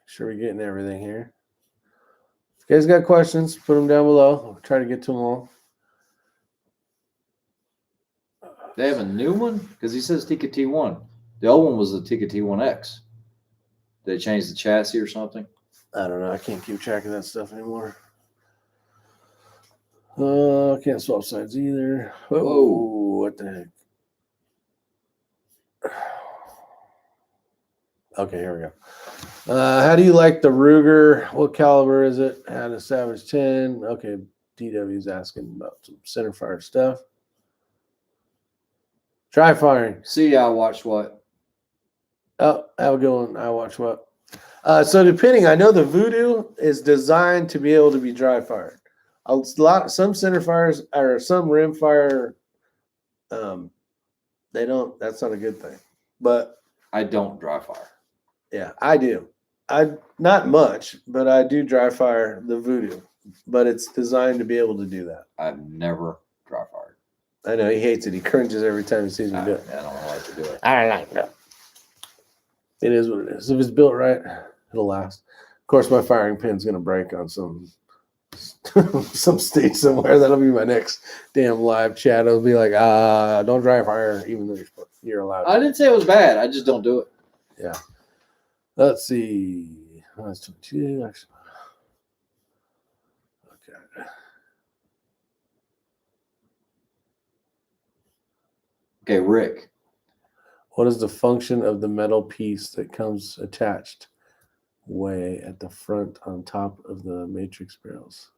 sure we're getting everything here. If you guys got questions, put them down below. I'll try to get to them all. They have a new one? Because he says Tika T1. The old one was the Tika T1X. Did they change the chassis or something? I don't know. I can't keep track of that stuff anymore. Can't swap sides either. Whoa, what the heck? Okay, here we go. How do you like the Ruger? What caliber is it? Had a Savage 10. Okay, DW's asking about some center fire stuff. Try firing. See, I watched what? Oh, have a good one. I watch what? So depending, I know the Voodoo is designed to be able to be dry fired. Some center fires or some rim fire, they don't. That's not a good thing. But I don't dry fire. Yeah, I do. I not much, but I do dry fire the Voodoo. But it's designed to be able to do that. I've never dry fired. I know he hates it. He cringes every time he sees me do it. I don't like to do it. I like that. It is what it is. If it's built right, it'll last. Of course, my firing pin's gonna break on some stage somewhere. That'll be my next damn live chat. It'll be like, don't dry fire, even though you're allowed. I didn't say it was bad. I just don't do it. Yeah. Let's see. That's 22. Actually. Okay. Okay, Rick. What is the function of the metal piece that comes attached way at the front on top of the matrix barrels?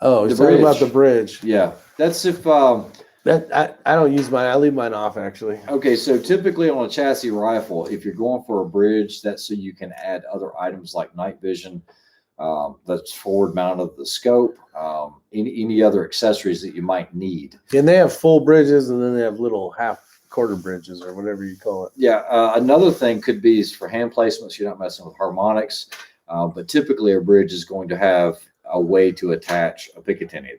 Oh, he's talking about the bridge. Yeah, that's if that I don't use mine. I leave mine off actually. Okay, so typically on a chassis rifle, if you're going for a bridge, that's so you can add other items like night vision, that's forward mounted of the scope, any other accessories that you might need. And they have full bridges, and then they have little quarter bridges or whatever you call it. Yeah, another thing could be is for hand placements. You're not messing with harmonics, but typically a bridge is going to have a way to attach a Picatinny.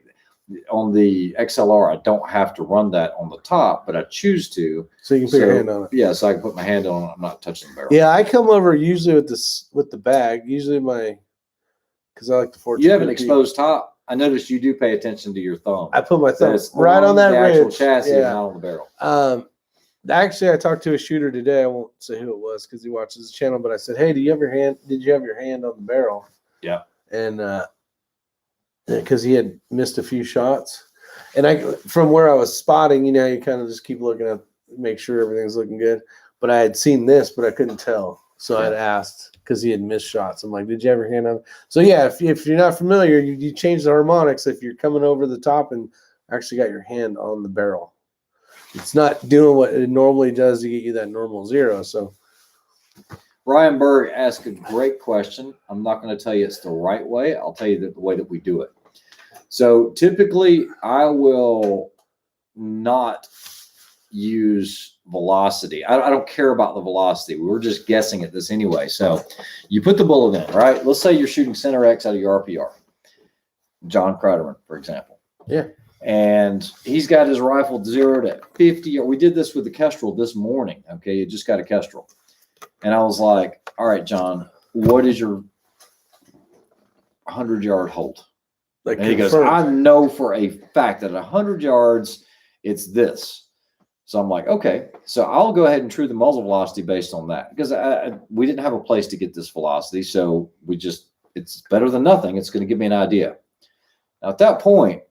On the XLR, I don't have to run that on the top, but I choose to. So you can put your hand on it. Yeah, so I can put my hand on it. I'm not touching the barrel. Yeah, I come over usually with the bag. Usually because I like the 14. You have an exposed top. I noticed you do pay attention to your thumb. I put my thumb right on that ridge. Actual chassis, not on the barrel. Actually, I talked to a shooter today. I won't say who it was because he watches the channel, but I said, "Hey, did you have your hand on the barrel?" Yeah. And because he had missed a few shots, and from where I was spotting, you kind of just keep looking at, make sure everything's looking good. But I had seen this, but I couldn't tell, so I'd asked because he had missed shots. I'm like, "Did you have your hand on?" So yeah, if you're not familiar, you change the harmonics if you're coming over the top and actually got your hand on the barrel. It's not doing what it normally does to get you that normal zero. So Brian Berg asked a great question. I'm not going to tell you it's the right way. I'll tell you the way that we do it. So typically I will not use velocity. I don't care about the velocity. We were just guessing at this anyway. So you put the bullet in, right? Let's say you're shooting center X out of your RPR. John Kreiderman, for example. Yeah. And he's got his rifle zeroed at 50. We did this with the Kestrel this morning. Okay, you just got a Kestrel. And I was like, all right, John, what is your 100-yard hold? And he goes, I know for a fact that at 100 yards, it's this. So I'm like, okay, so I'll go ahead and true the muzzle velocity based on that. Because we didn't have a place to get this velocity. So it's better than nothing. It's going to give me an idea. Now, at that point,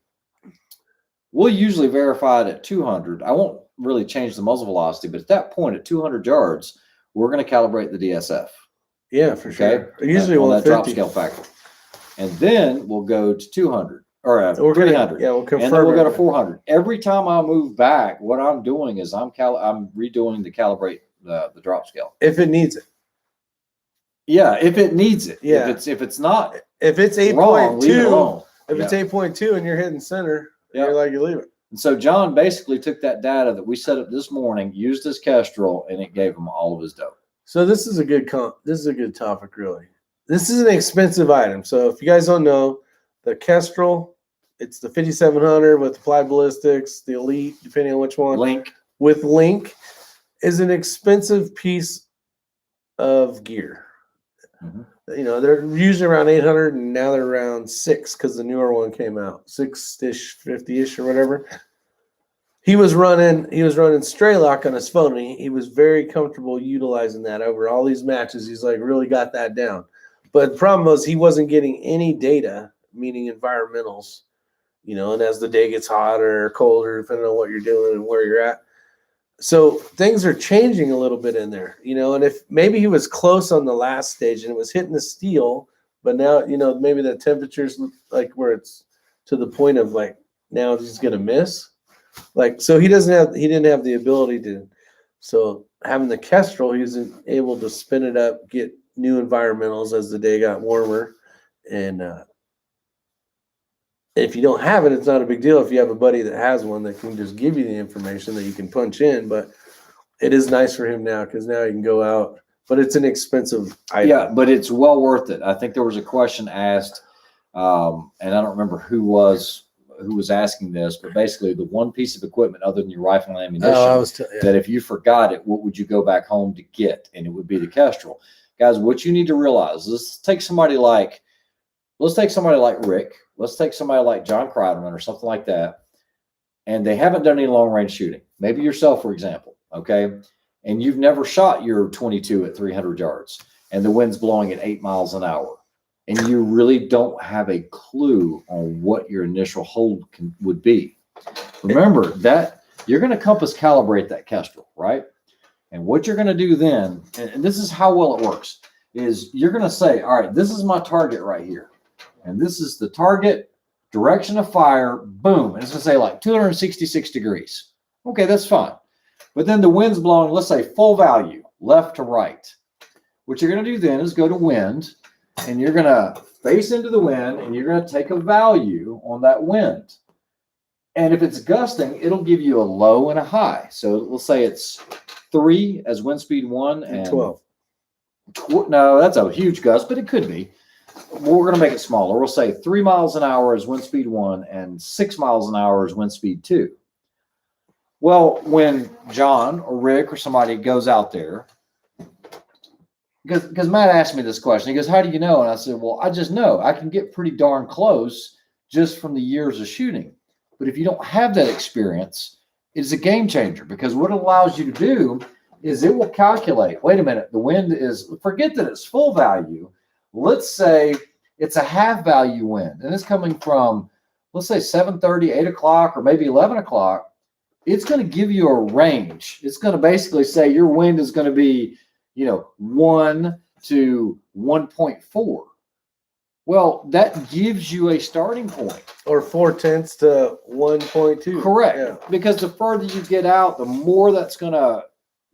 we'll usually verify it at 200. I won't really change the muzzle velocity, but at that point, at 200 yards, we're going to calibrate the DSF. Yeah, for sure. Usually on that drop 150. scale factor. And then we'll go to 200 or We're 300. We'll confirm. And then we'll go to 400. Every time I move back, what I'm doing is I'm redoing the calibrate the drop scale. If it needs it. Yeah, if it needs it. Yeah. If it's not, if it's 8.2, if it's 8.2 and you're hitting center, you're like, you leave it. And so John basically took that data that we set up this morning, used his Kestrel, and it gave him all of his dough. So this is a good topic, really. This is an expensive item. So if you guys don't know, the Kestrel, it's the 5700 with applied ballistics, the Elite, depending on which one. Link. With Link is an expensive piece of gear. Mm-hmm. You know, they're usually around 800 and now they're around 6 because the newer one came out, 6-ish, 50-ish or whatever. He was running stray lock on his phone. And he was very comfortable utilizing that over all these matches. He's like really got that down. But the problem was he wasn't getting any data, meaning environmentals, you know, and as the day gets hotter or colder, depending on what you're doing and where you're at. So things are changing a little bit in there, you know, and if maybe he was close on the last stage and it was hitting the steel, but now, you know, maybe the temperature's like where it's to the point of like, now he's going to miss. Like, so he didn't have the ability to, so having the Kestrel, he was able to spin it up, get new environmentals as the day got warmer. And if you don't have it, it's not a big deal if you have a buddy that has one that can just give you the information that you can punch in. But it is nice for him now because now he can go out. But it's an expensive item. Yeah, but it's well worth it. I think there was a question asked, and I don't remember who was asking this, but basically the one piece of equipment other than your rifle and ammunition that if you forgot it, what would you go back home to get? And it would be the Kestrel. Guys, what you need to realize, let's take somebody like Rick. Let's take somebody like John Kreiderman or something like that, and they haven't done any long-range shooting. Maybe yourself, for example, okay? And you've never shot your 22 at 300 yards, and the wind's blowing at 8 miles an hour, and you really don't have a clue on what your initial hold would be. Remember that you're going to compass calibrate that Kestrel, right? And what you're going to do then, and this is how well it works, is you're going to say, all right, this is my target right here. And this is the target direction of fire, boom. And it's going to say like 266 degrees. Okay, that's fine. But then the wind's blowing, let's say full value, left to right. What you're going to do then is go to wind, and you're going to face into the wind, and you're going to take a value on that wind. And if it's gusting, it'll give you a low and a high. So let's say it's 3 as wind speed 1 and 12. No, that's a huge gust, but it could be. We're going to make it smaller. We'll say 3 miles an hour is wind speed 1 and 6 miles an hour is wind speed 2. Well, when John or Rick or somebody goes out there, because Matt asked me this question, he goes, how do you know? And I said, well, I just know. I can get pretty darn close just from the years of shooting. But if you don't have that experience, it's a game changer, because what it allows you to do is it will calculate, wait a minute, the wind is, forget that it's full value. Let's say it's a half value wind, and it's coming from, let's say 7:30, 8 o'clock, or maybe 11 o'clock. It's going to give you a range. It's going to basically say your wind is going to be, 1 to 1.4. Well, that gives you a starting point. Or 0.4 to 1.2. Correct. Yeah. Because the further you get out, the more that's going to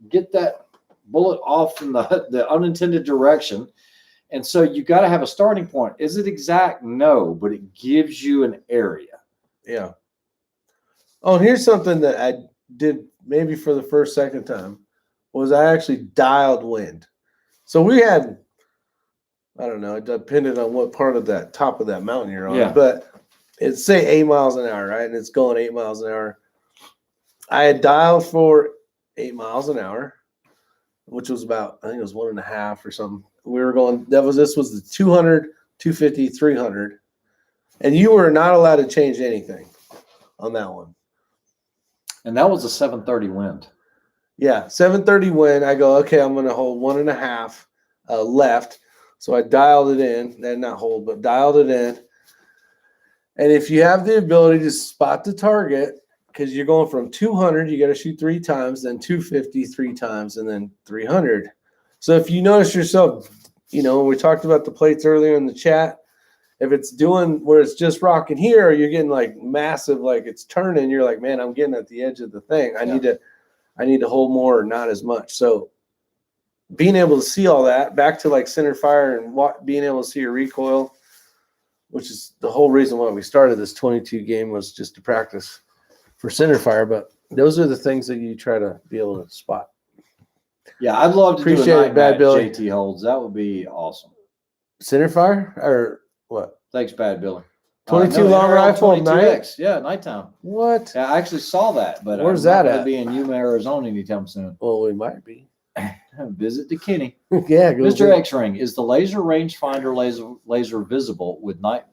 get that bullet off in the unintended direction. And so you got to have a starting point. Is it exact? No, but it gives you an area. Yeah. Oh, here's something that I did maybe for the second time was I actually dialed wind. So we had, I don't know, it depended on what part of that top of that mountain you're on. Yeah. But it's say 8 miles an hour, right? And it's going 8 miles an hour. I had dialed for 8 miles an hour, which was about, I think it was 1.5 or something. We were going, this was the 200, 250, 300. And you were not allowed to change anything on that one. And that was a 7:30 wind. Yeah, 7:30 wind. I go, okay, I'm going to hold 1.5 left. So I dialed it in, then not hold, but dialed it in. And if you have the ability to spot the target, because you're going from 200, you got to shoot 3 times, then 250 3 times, and then 300. So if you notice yourself, you know, we talked about the plates earlier in the chat. If it's doing where it's just rocking here, or you're getting like massive, like it's turning, you're like, man, I'm getting at the edge of the thing. I need to hold more, or not as much. So being able to see all that, back to like center fire and being able to see your recoil, which is the whole reason why we started this 22 game, was just to practice for center fire. But those are the things that you try to be able to spot. Yeah, I'd love to Appreciate do a it, night Bad match Billy. JT holds. That would be awesome. Center fire or what? Thanks, Bad Billy. 22 long rifle at night? 22X. Yeah, nighttime. What? Yeah, I actually saw that, but Where's I'm not that gonna at? be in Yuma, Arizona anytime soon. Well, we might be. Visit to Kenny. Yeah, go Mr. visit. X-Ring, is the laser rangefinder laser visible with night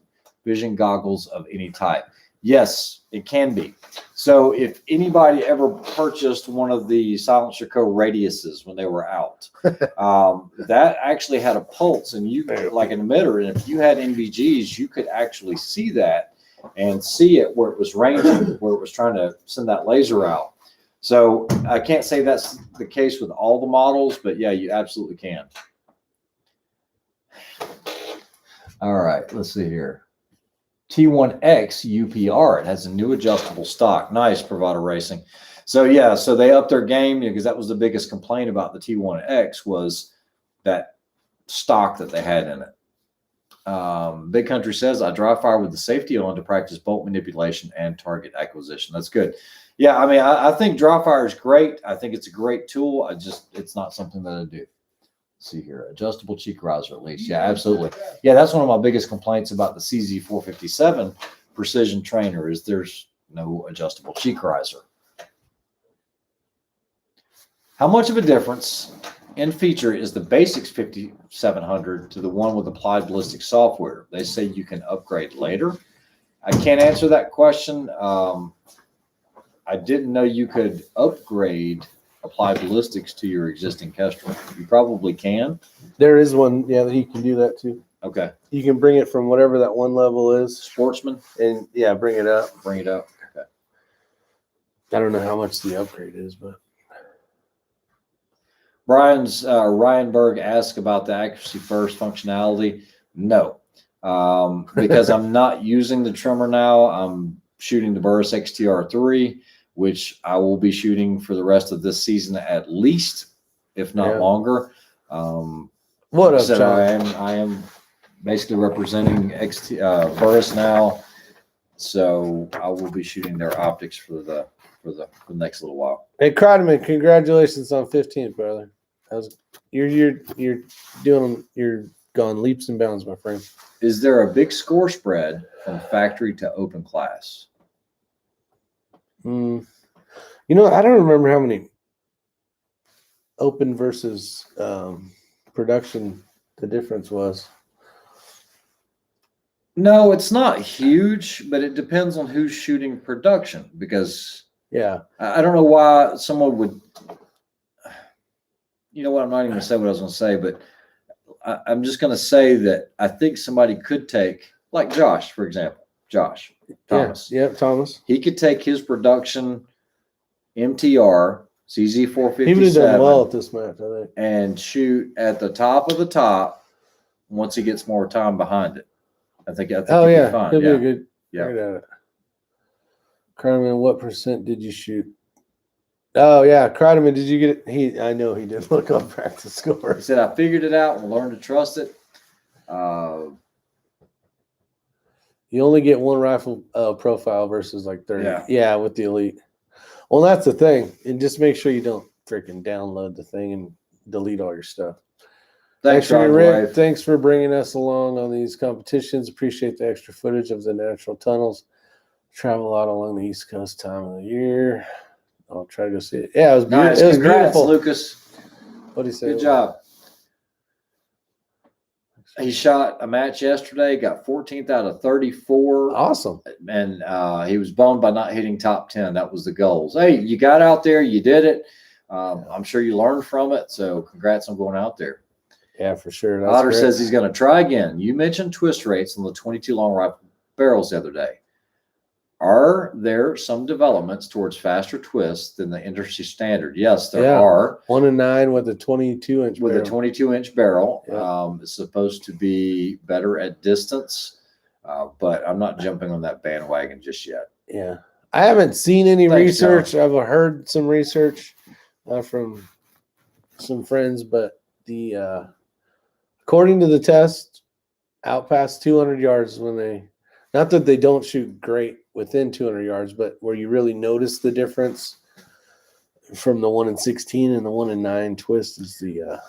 vision goggles of any type? Yes, it can be. So if anybody ever purchased one of the Silencer Co. radiuses when they were out, that actually had a pulse, and you like an emitter. And if you had NVGs, you could actually see that and see it where it was ranging, where it was trying to send that laser out. So I can't say that's the case with all the models, but yeah, you absolutely can. All right, let's see here. T1X UPR. It has a new adjustable stock. Nice, Bravado Racing. So yeah, so they upped their game because that was the biggest complaint about the T1X was that stock that they had in it. Big Country says, I dry fire with the safety on to practice bolt manipulation and target acquisition. That's good. Yeah, I mean, I think dry fire is great. I think it's a great tool. It's not something that I do. Let's see here, adjustable cheek riser at least. Yeah, absolutely. Yeah, that's one of my biggest complaints about the CZ457 precision trainer is there's no adjustable cheek riser. How much of a difference in feature is the Basics 5700 to the one with applied ballistic software? They say you can upgrade later. I can't answer that question. I didn't know you could upgrade applied ballistics to your existing Kestrel. You probably can. There is one, yeah, that you can do that too. Okay. You can bring it from whatever that one level is. Sportsman? And yeah, bring it up. Bring it up. Okay. I don't know how much the upgrade is, but Ryan Berg asked about the accuracy first functionality. No, because I'm not using the trimmer now. I'm shooting the Burris XTR3, which I will be shooting for the rest of this season at least, if not longer. What up, so John? I am basically representing Burris now, so I will be shooting their optics for the next little while. Hey, Crowderman, congratulations on 15th, brother. You're gone leaps and bounds, my friend. Is there a big score spread from factory to open class? You know, I don't remember how many open versus production the difference was. No, it's not huge, but it depends on who's shooting production because yeah, I don't know why someone would. You know what? I'm not even going to say what I was going to say, but I'm just going to say that I think somebody could take, like Josh, for example, Josh Thomas. Yeah, Thomas. He could take his production MTR CZ457. He would have done well at this match, I think, and shoot at the top of the top once he gets more time behind it. I think oh yeah, be fine. he'll Yeah. be a good. Yeah. Right at it. Carmen, what percent did you shoot? Oh yeah, Kreideman, did you get it? I know he did look up practice He scores. said, I figured it out and learned to trust it. You only get one rifle profile versus like 30. Yeah. Yeah, with the elite. Well, that's the thing. And just make sure you don't freaking download the thing and delete all your stuff. Thanks, Actually, Ron Rick, Wave. thanks for bringing us along on these competitions. Appreciate the extra footage of the natural tunnels. Travel out along the East Coast time of the year. I'll try to go see it. Yeah, it was beautiful. Nice. It was Congrats, beautiful. Lucas. What do you say? Good job. He shot a match yesterday, got 14th out of 34. Awesome. And he was bummed by not hitting top 10. That was the goals. Hey, you got out there. You did it. I'm sure you learned from it. So congrats on going out there. Yeah, for sure. That's Otter great. says he's going to try again. You mentioned twist rates on the 22 long rifle barrels the other day. Are there some developments towards faster twists than the industry standard? Yes, there are. 1 and 9 with a 22-inch with barrel. a 22-inch barrel. Yeah. It's supposed to be better at distance, but I'm not jumping on that bandwagon just yet. Yeah. I haven't seen any Thanks, research. John. I've heard some research from some friends, but the according to the test, out past 200 yards is when they, not that they don't shoot great within 200 yards, but where you really notice the difference from the 1 and 16 and the 1 and 9 twist is the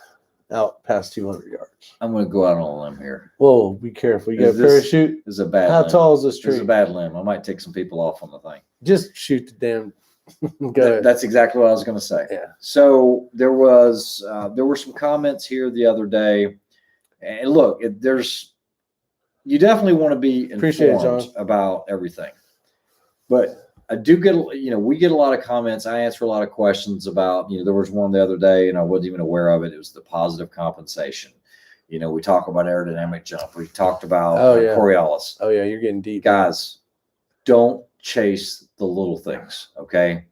out past 200 yards. I'm going to go out on a limb here. Whoa, be careful. You got a parachute? This is a bad How limb. tall is this This tree? is a bad limb. I might take some people off on the thing. Just shoot the damn. Go ahead. That's exactly what I was going to say. Yeah. So there were some comments here the other day, and look, you definitely want to be informed about everything. But I do get, we get a lot of comments. I answer a lot of questions about, there was one the other day and I wasn't even aware of it. It was the positive compensation. We talk about aerodynamic jump. We talked about Coriolis. Oh yeah, you're getting deep. Guys, don't chase the little things, okay?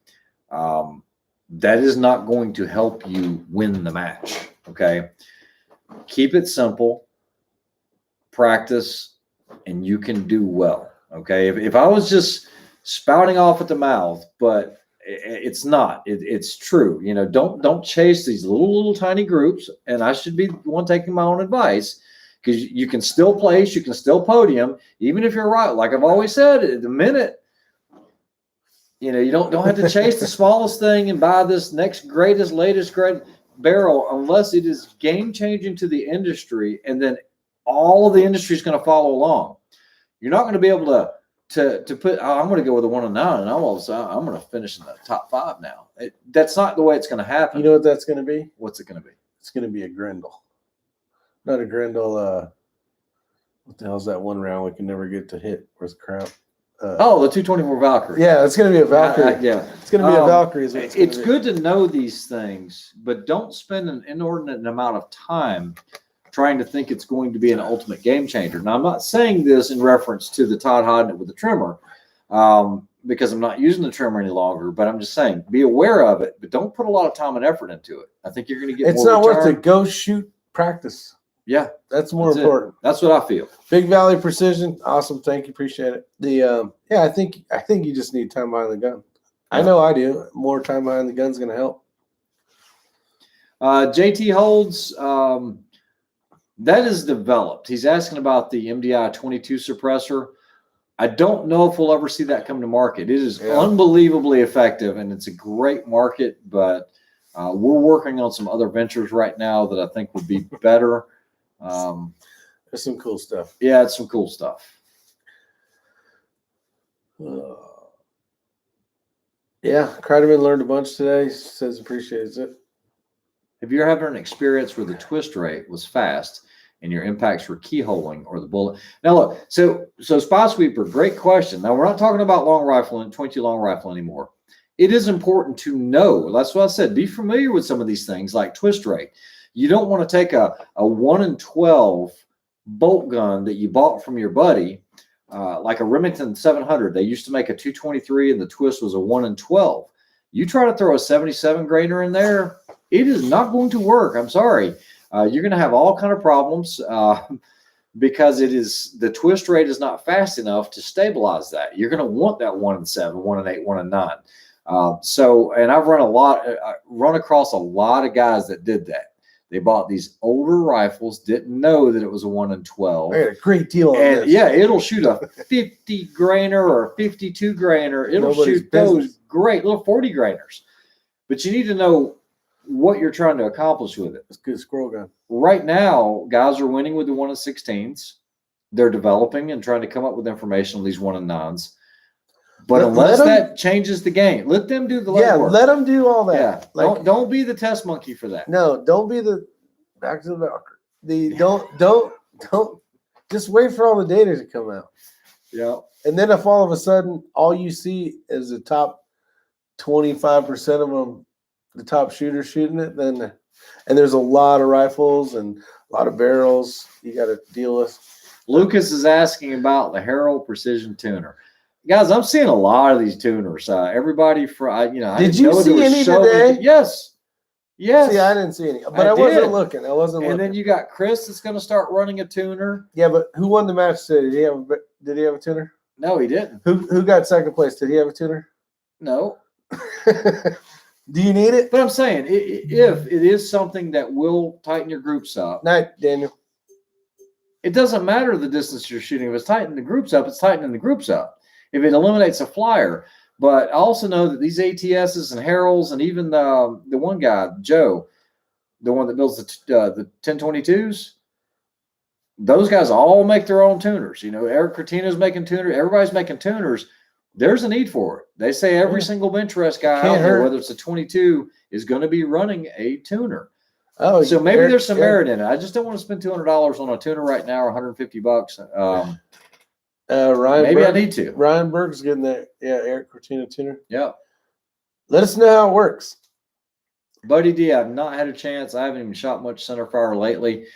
That is not going to help you win the match, okay? Keep it simple, practice, and you can do well, okay? If I was just spouting off at the mouth, but it's not. It's true. Don't chase these little tiny groups, and I should be the one taking my own advice, because you can still place, you can still podium, even if you're right. Like I've always said, the minute you don't have to chase the smallest thing and buy this next greatest, latest great barrel unless it is game changing to the industry, and then all of the industry is going to follow along. You're not going to be able to put, I'm going to go with a 1 and 9, and I'm going to finish in the top 5 now. That's not the way it's going to happen. You know what that's going to be? What's it going to be? It's going to be a Grendel. Not a Grendel. What the hell is that one round we can never get to hit? Where's the crowd? The 224 Valkyrie. Yeah, it's going to be a Valkyrie. Yeah. It's going to be a Valkyrie. It's good to know these things, but don't spend an inordinate amount of time trying to think it's going to be an ultimate game changer. Now, I'm not saying this in reference to the Todd Hodnett with the trimmer, because I'm not using the trimmer any longer, but I'm just saying, be aware of it, but don't put a lot of time and effort into it. I think you're going to get it's more not return. worth it. Go shoot practice. Yeah. That's more important. That's what I feel. Big Valley Precision. Awesome. Thank you. Appreciate it. I think you just need time behind the gun. I know I do. More time behind the gun is going to help. JT Holds, that is developed. He's asking about the MDI 22 suppressor. I don't know if we'll ever see that come to market. It is unbelievably effective, and it's a great market, but we're working on some other ventures right now that I think would be better. There's some cool stuff. Yeah, it's some cool stuff. Kreiderman learned a bunch today. Says appreciates it. Have you ever had an experience where the twist rate was fast and your impacts were keyholing or the bullet? Now look, so Spy Sweeper, great question. Now we're not talking about long rifle and 22 long rifle anymore. It is important to know. That's what I said. Be familiar with some of these things like twist rate. You don't want to take a 1 in 12 bolt gun that you bought from your buddy, like a Remington 700. They used to make a 223 and the twist was a 1 in 12. You try to throw a 77 grainer in there, it is not going to work. I'm sorry. You're going to have all kind of problems because the twist rate is not fast enough to stabilize that. You're going to want that 1 in 7, 1 in 8, 1 in 9. And I've run across a lot of guys that did that. They bought these older rifles, didn't know that it was a 1 in 12. I got a great deal on this. Yeah, it'll shoot a 50 grainer or a 52 grainer. It'll shoot those great little 40 grainers. But you need to know what you're trying to accomplish with it. It's a good squirrel gun. Right now, guys are winning with the 1 in 16s. They're developing and trying to come up with information on these 1 in 9s. But unless that changes the game, let them do the legwork. Yeah, let them do all that. Yeah, don't be the test monkey for that. No, don't be the back to the Valkyrie. Don't just wait for all the data to come out. Yeah. And then if all of a sudden all you see is the top 25% of them, the top shooters shooting it, and there's a lot of rifles and a lot of barrels you got to deal with. Lucas is asking about the Harold Precision Tuner. Guys, I'm seeing a lot of these tuners. Everybody I Did you see any today? Yes. Yes. See, I didn't see any, but I wasn't looking. And then you got Chris that's going to start running a tuner. Yeah, but who won the match today? Did he have a tuner? No, he didn't. Who got second place? Did he have a tuner? No. Do you need it? But I'm saying, if it is something that will tighten your groups up. Night, Daniel. It doesn't matter the distance you're shooting. If it's tightening the groups up, it's tightening the groups up. If it eliminates a flyer. But I also know that these ATSs and Harolds and even the one guy, Joe, the one that builds the 1022s, those guys all make their own tuners. Eric Cortina's making tuners. Everybody's making tuners. There's a need for it. They say every single bench rest guy out there, whether it's a 22, is going to be running a tuner. Oh, so maybe there's some merit in it. I just don't want to spend $200 on a tuner right now, or $150. Ryan, maybe Berg, I need to. Ryan Berg's getting that. Yeah, Eric Cortina tuner. Yeah. Let us know how it works. Buddy D, I've not had a chance. I haven't even shot much center fire lately.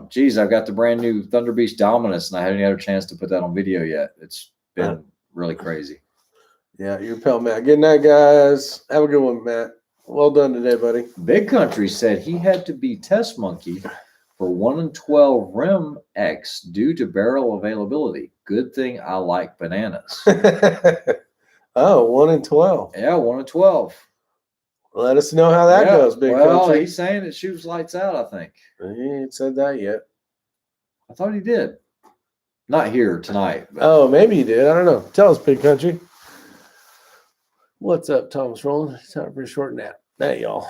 Geez, I've got the brand new Thunder Beast Dominus, and I haven't had a chance to put that on video yet. It's been really crazy. Yeah, your pal Matt. Good night, guys. Have a good one, Matt. Well done today, buddy. Big Country said he had to be test monkey for 1 in 12 Rim X due to barrel availability. Good thing I like bananas. Oh, 1 in 12. Yeah, 1 in 12. Let us know how that goes, Big Country. He's saying it shoots lights out, I think. He ain't said that yet. I thought he did. Not here tonight. But. Oh, maybe he did. I don't know. Tell us, Big Country. What's up, Thomas Roland? Time for a short nap. Night, y'all.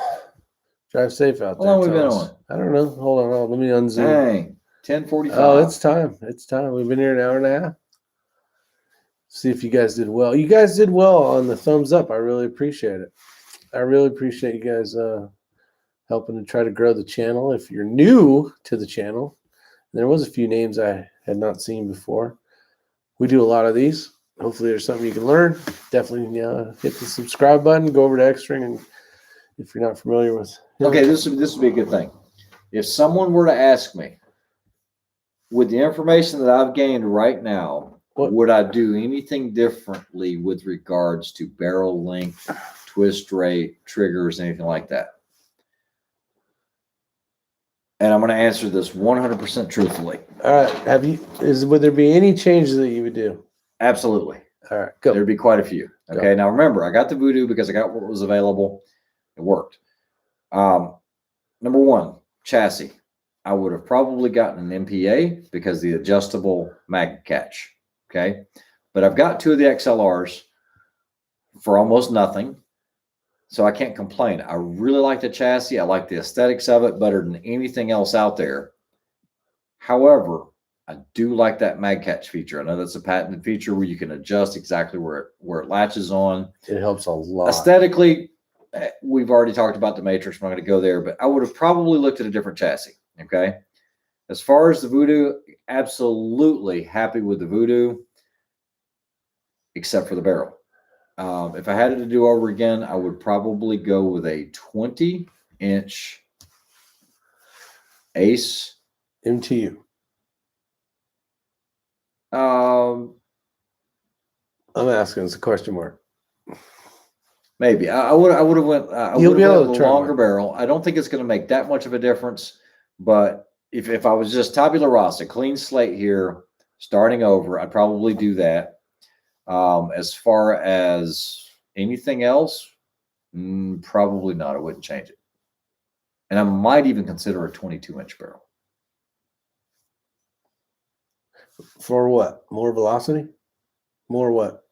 Drive safe out there. How long we been on? I don't know. Hold on. Let me unzoom. Dang. 10:45. Oh, it's time. It's time. We've been here an hour and a half. See if you guys did well. You guys did well on the thumbs up. I really appreciate it. I really appreciate you guys helping to try to grow the channel. If you're new to the channel, there was a few names I had not seen before. We do a lot of these. Hopefully there's something you can learn. Definitely hit the subscribe button. Go over to X-String, and if you're not familiar with him. Okay, this would be a good thing. If someone were to ask me, with the information that I've gained right now, would I do anything differently with regards to barrel length, twist rate, triggers, anything like that? And I'm going to answer this 100% truthfully. All right. Would there be any changes that you would do? Absolutely. All right, go. There'd be quite a few. Okay. Now remember, I got the Voodoo because I got what was available. It worked. Number one, chassis. I would have probably gotten an MPA because the adjustable mag catch. Okay. But I've got 2 of the XLRs for almost nothing. So I can't complain. I really like the chassis. I like the aesthetics of it better than anything else out there. However, I do like that mag catch feature. I know that's a patented feature where you can adjust exactly where it latches on. It helps a lot. Aesthetically, we've already talked about the Matrix. I'm not going to go there, but I would have probably looked at a different chassis. Okay. As far as the Voodoo, absolutely happy with the Voodoo, except for the barrel. If I had it to do over again, I would probably go with a 20-inch Ace MTU. I'm asking. It's a question mark. Maybe I would have went. You'll be able to a try longer barrel. I don't think it's going to make that much of a difference. But if I was just tabula rasa, clean slate here, starting over, I'd probably do that. As far as anything else, probably not. I wouldn't change it. And I might even consider a 22-inch barrel. For what? More velocity? More what?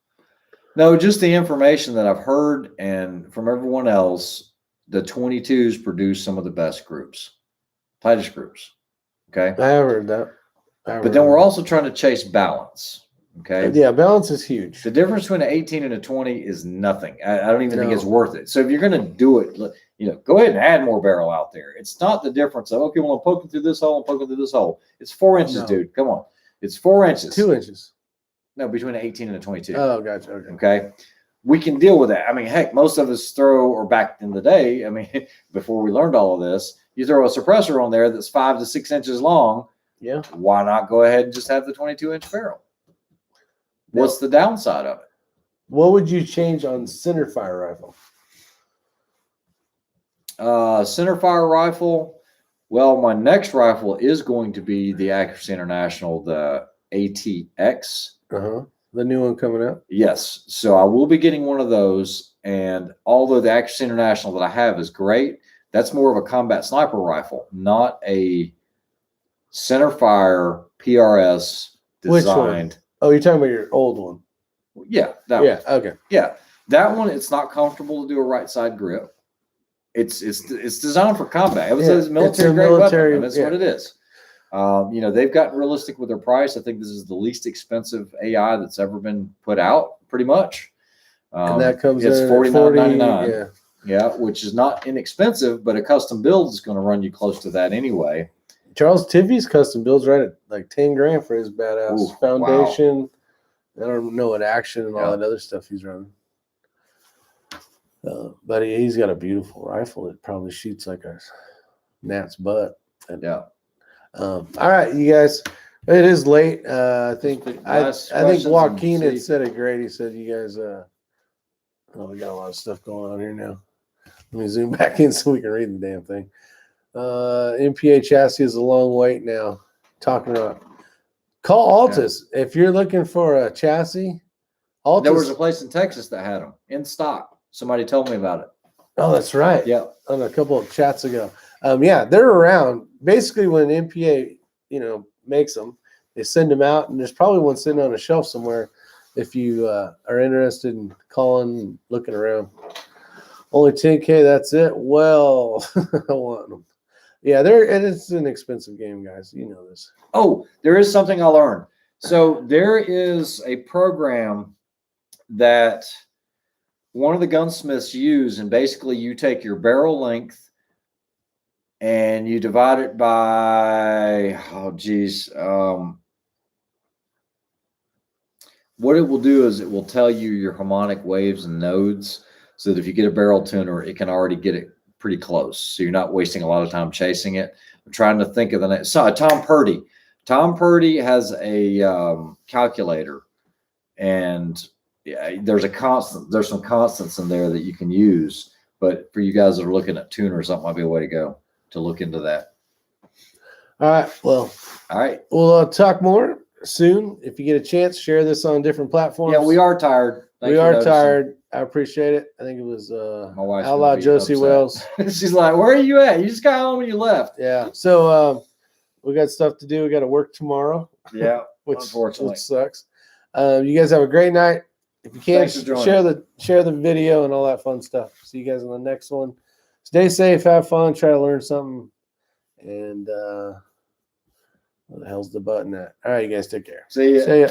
No, just the information that I've heard and from everyone else, the 22s produce some of the best groups, tightest groups. Okay. I have heard that. But then we're also trying to chase balance. Okay. Yeah, balance is huge. The difference between an 18 and a 20 is nothing. I don't even think it's worth it. So if you're going to do it, go ahead and add more barrel out there. It's not the difference of, okay, well, I'm poking through this hole, I'm poking through this hole. It's 4 inches, dude. Come on. It's 4 inches. 2 inches. No, between an 18 and a 22. Oh, gotcha. Okay. We can deal with that. I mean, heck, most of us or back in the day, I mean, before we learned all of this, you throw a suppressor on there that's 5 to 6 inches long. Yeah. Why not go ahead and just have the 22-inch barrel? What's the downside of it? What would you change on center fire rifle? Center fire rifle. Well, my next rifle is going to be the Accuracy International, the ATX. The new one coming out. Yes. So I will be getting one of those. And although the Accuracy International that I have is great, that's more of a combat sniper rifle, not a center fire PRS designed. Which one? Oh, you're talking about your old one. Yeah. That Yeah. one. Okay. Yeah. That one, it's not comfortable to do a right side grip. It's designed for combat. It was a military grade weapon, and that's what it is. You know, they've gotten realistic with their price. I think this is the least expensive AI that's ever been put out, pretty much. And that comes it's in $49.99. Yeah, which is not inexpensive, but a custom build is going to run you close to that anyway. Charles Tiffy's custom builds right at like 10 grand for his badass foundation. Wow. I don't know what action and all that other stuff he's running. But he's got a beautiful rifle. It probably shoots like a gnat's butt. And, all right, you guys. It is late. I think Joaquin had said it great. He said, "You guys, we got a lot of stuff going on here now." Let me zoom back in so we can read the damn thing. MPA chassis is a long wait now. Talking about call Altus if you're looking for a chassis. Altus. There was a place in Texas that had them in stock. Somebody told me about it. Oh, that's right. Yeah, on a couple of chats ago. Yeah, they're around. Basically, when MPA, makes them, they send them out, and there's probably one sitting on a shelf somewhere. If you are interested in calling and looking around, only 10K. That's it. Well, I want them. Yeah, it's an expensive game, guys. You know this. Oh, there is something I learned. So there is a program that one of the gunsmiths use, and basically you take your barrel length and you divide it by, what it will do is it will tell you your harmonic waves and nodes, so that if you get a barrel tuner, it can already get it pretty close. So you're not wasting a lot of time chasing it. I'm trying to think of the name. So Tom Purdy. Tom Purdy has a calculator, and there's some constants in there that you can use. But for you guys that are looking at tuners, that might be a way to go to look into that. All right. Well, all right. We'll talk more soon. If you get a chance, share this on different platforms. Yeah, we are tired. We are tired. I appreciate it. I think it was my wife, Outlaw Josie Wells. She's like, "Where are you at? You just got home and you left." Yeah. So we got stuff to do. We got to work tomorrow. Yeah. Unfortunately, which sucks. You guys have a great night. If you can, share the video and all that fun stuff. See you guys on the next one. Stay safe, have fun, try to learn something. And where the hell's the button at? All right, you guys take care. See ya.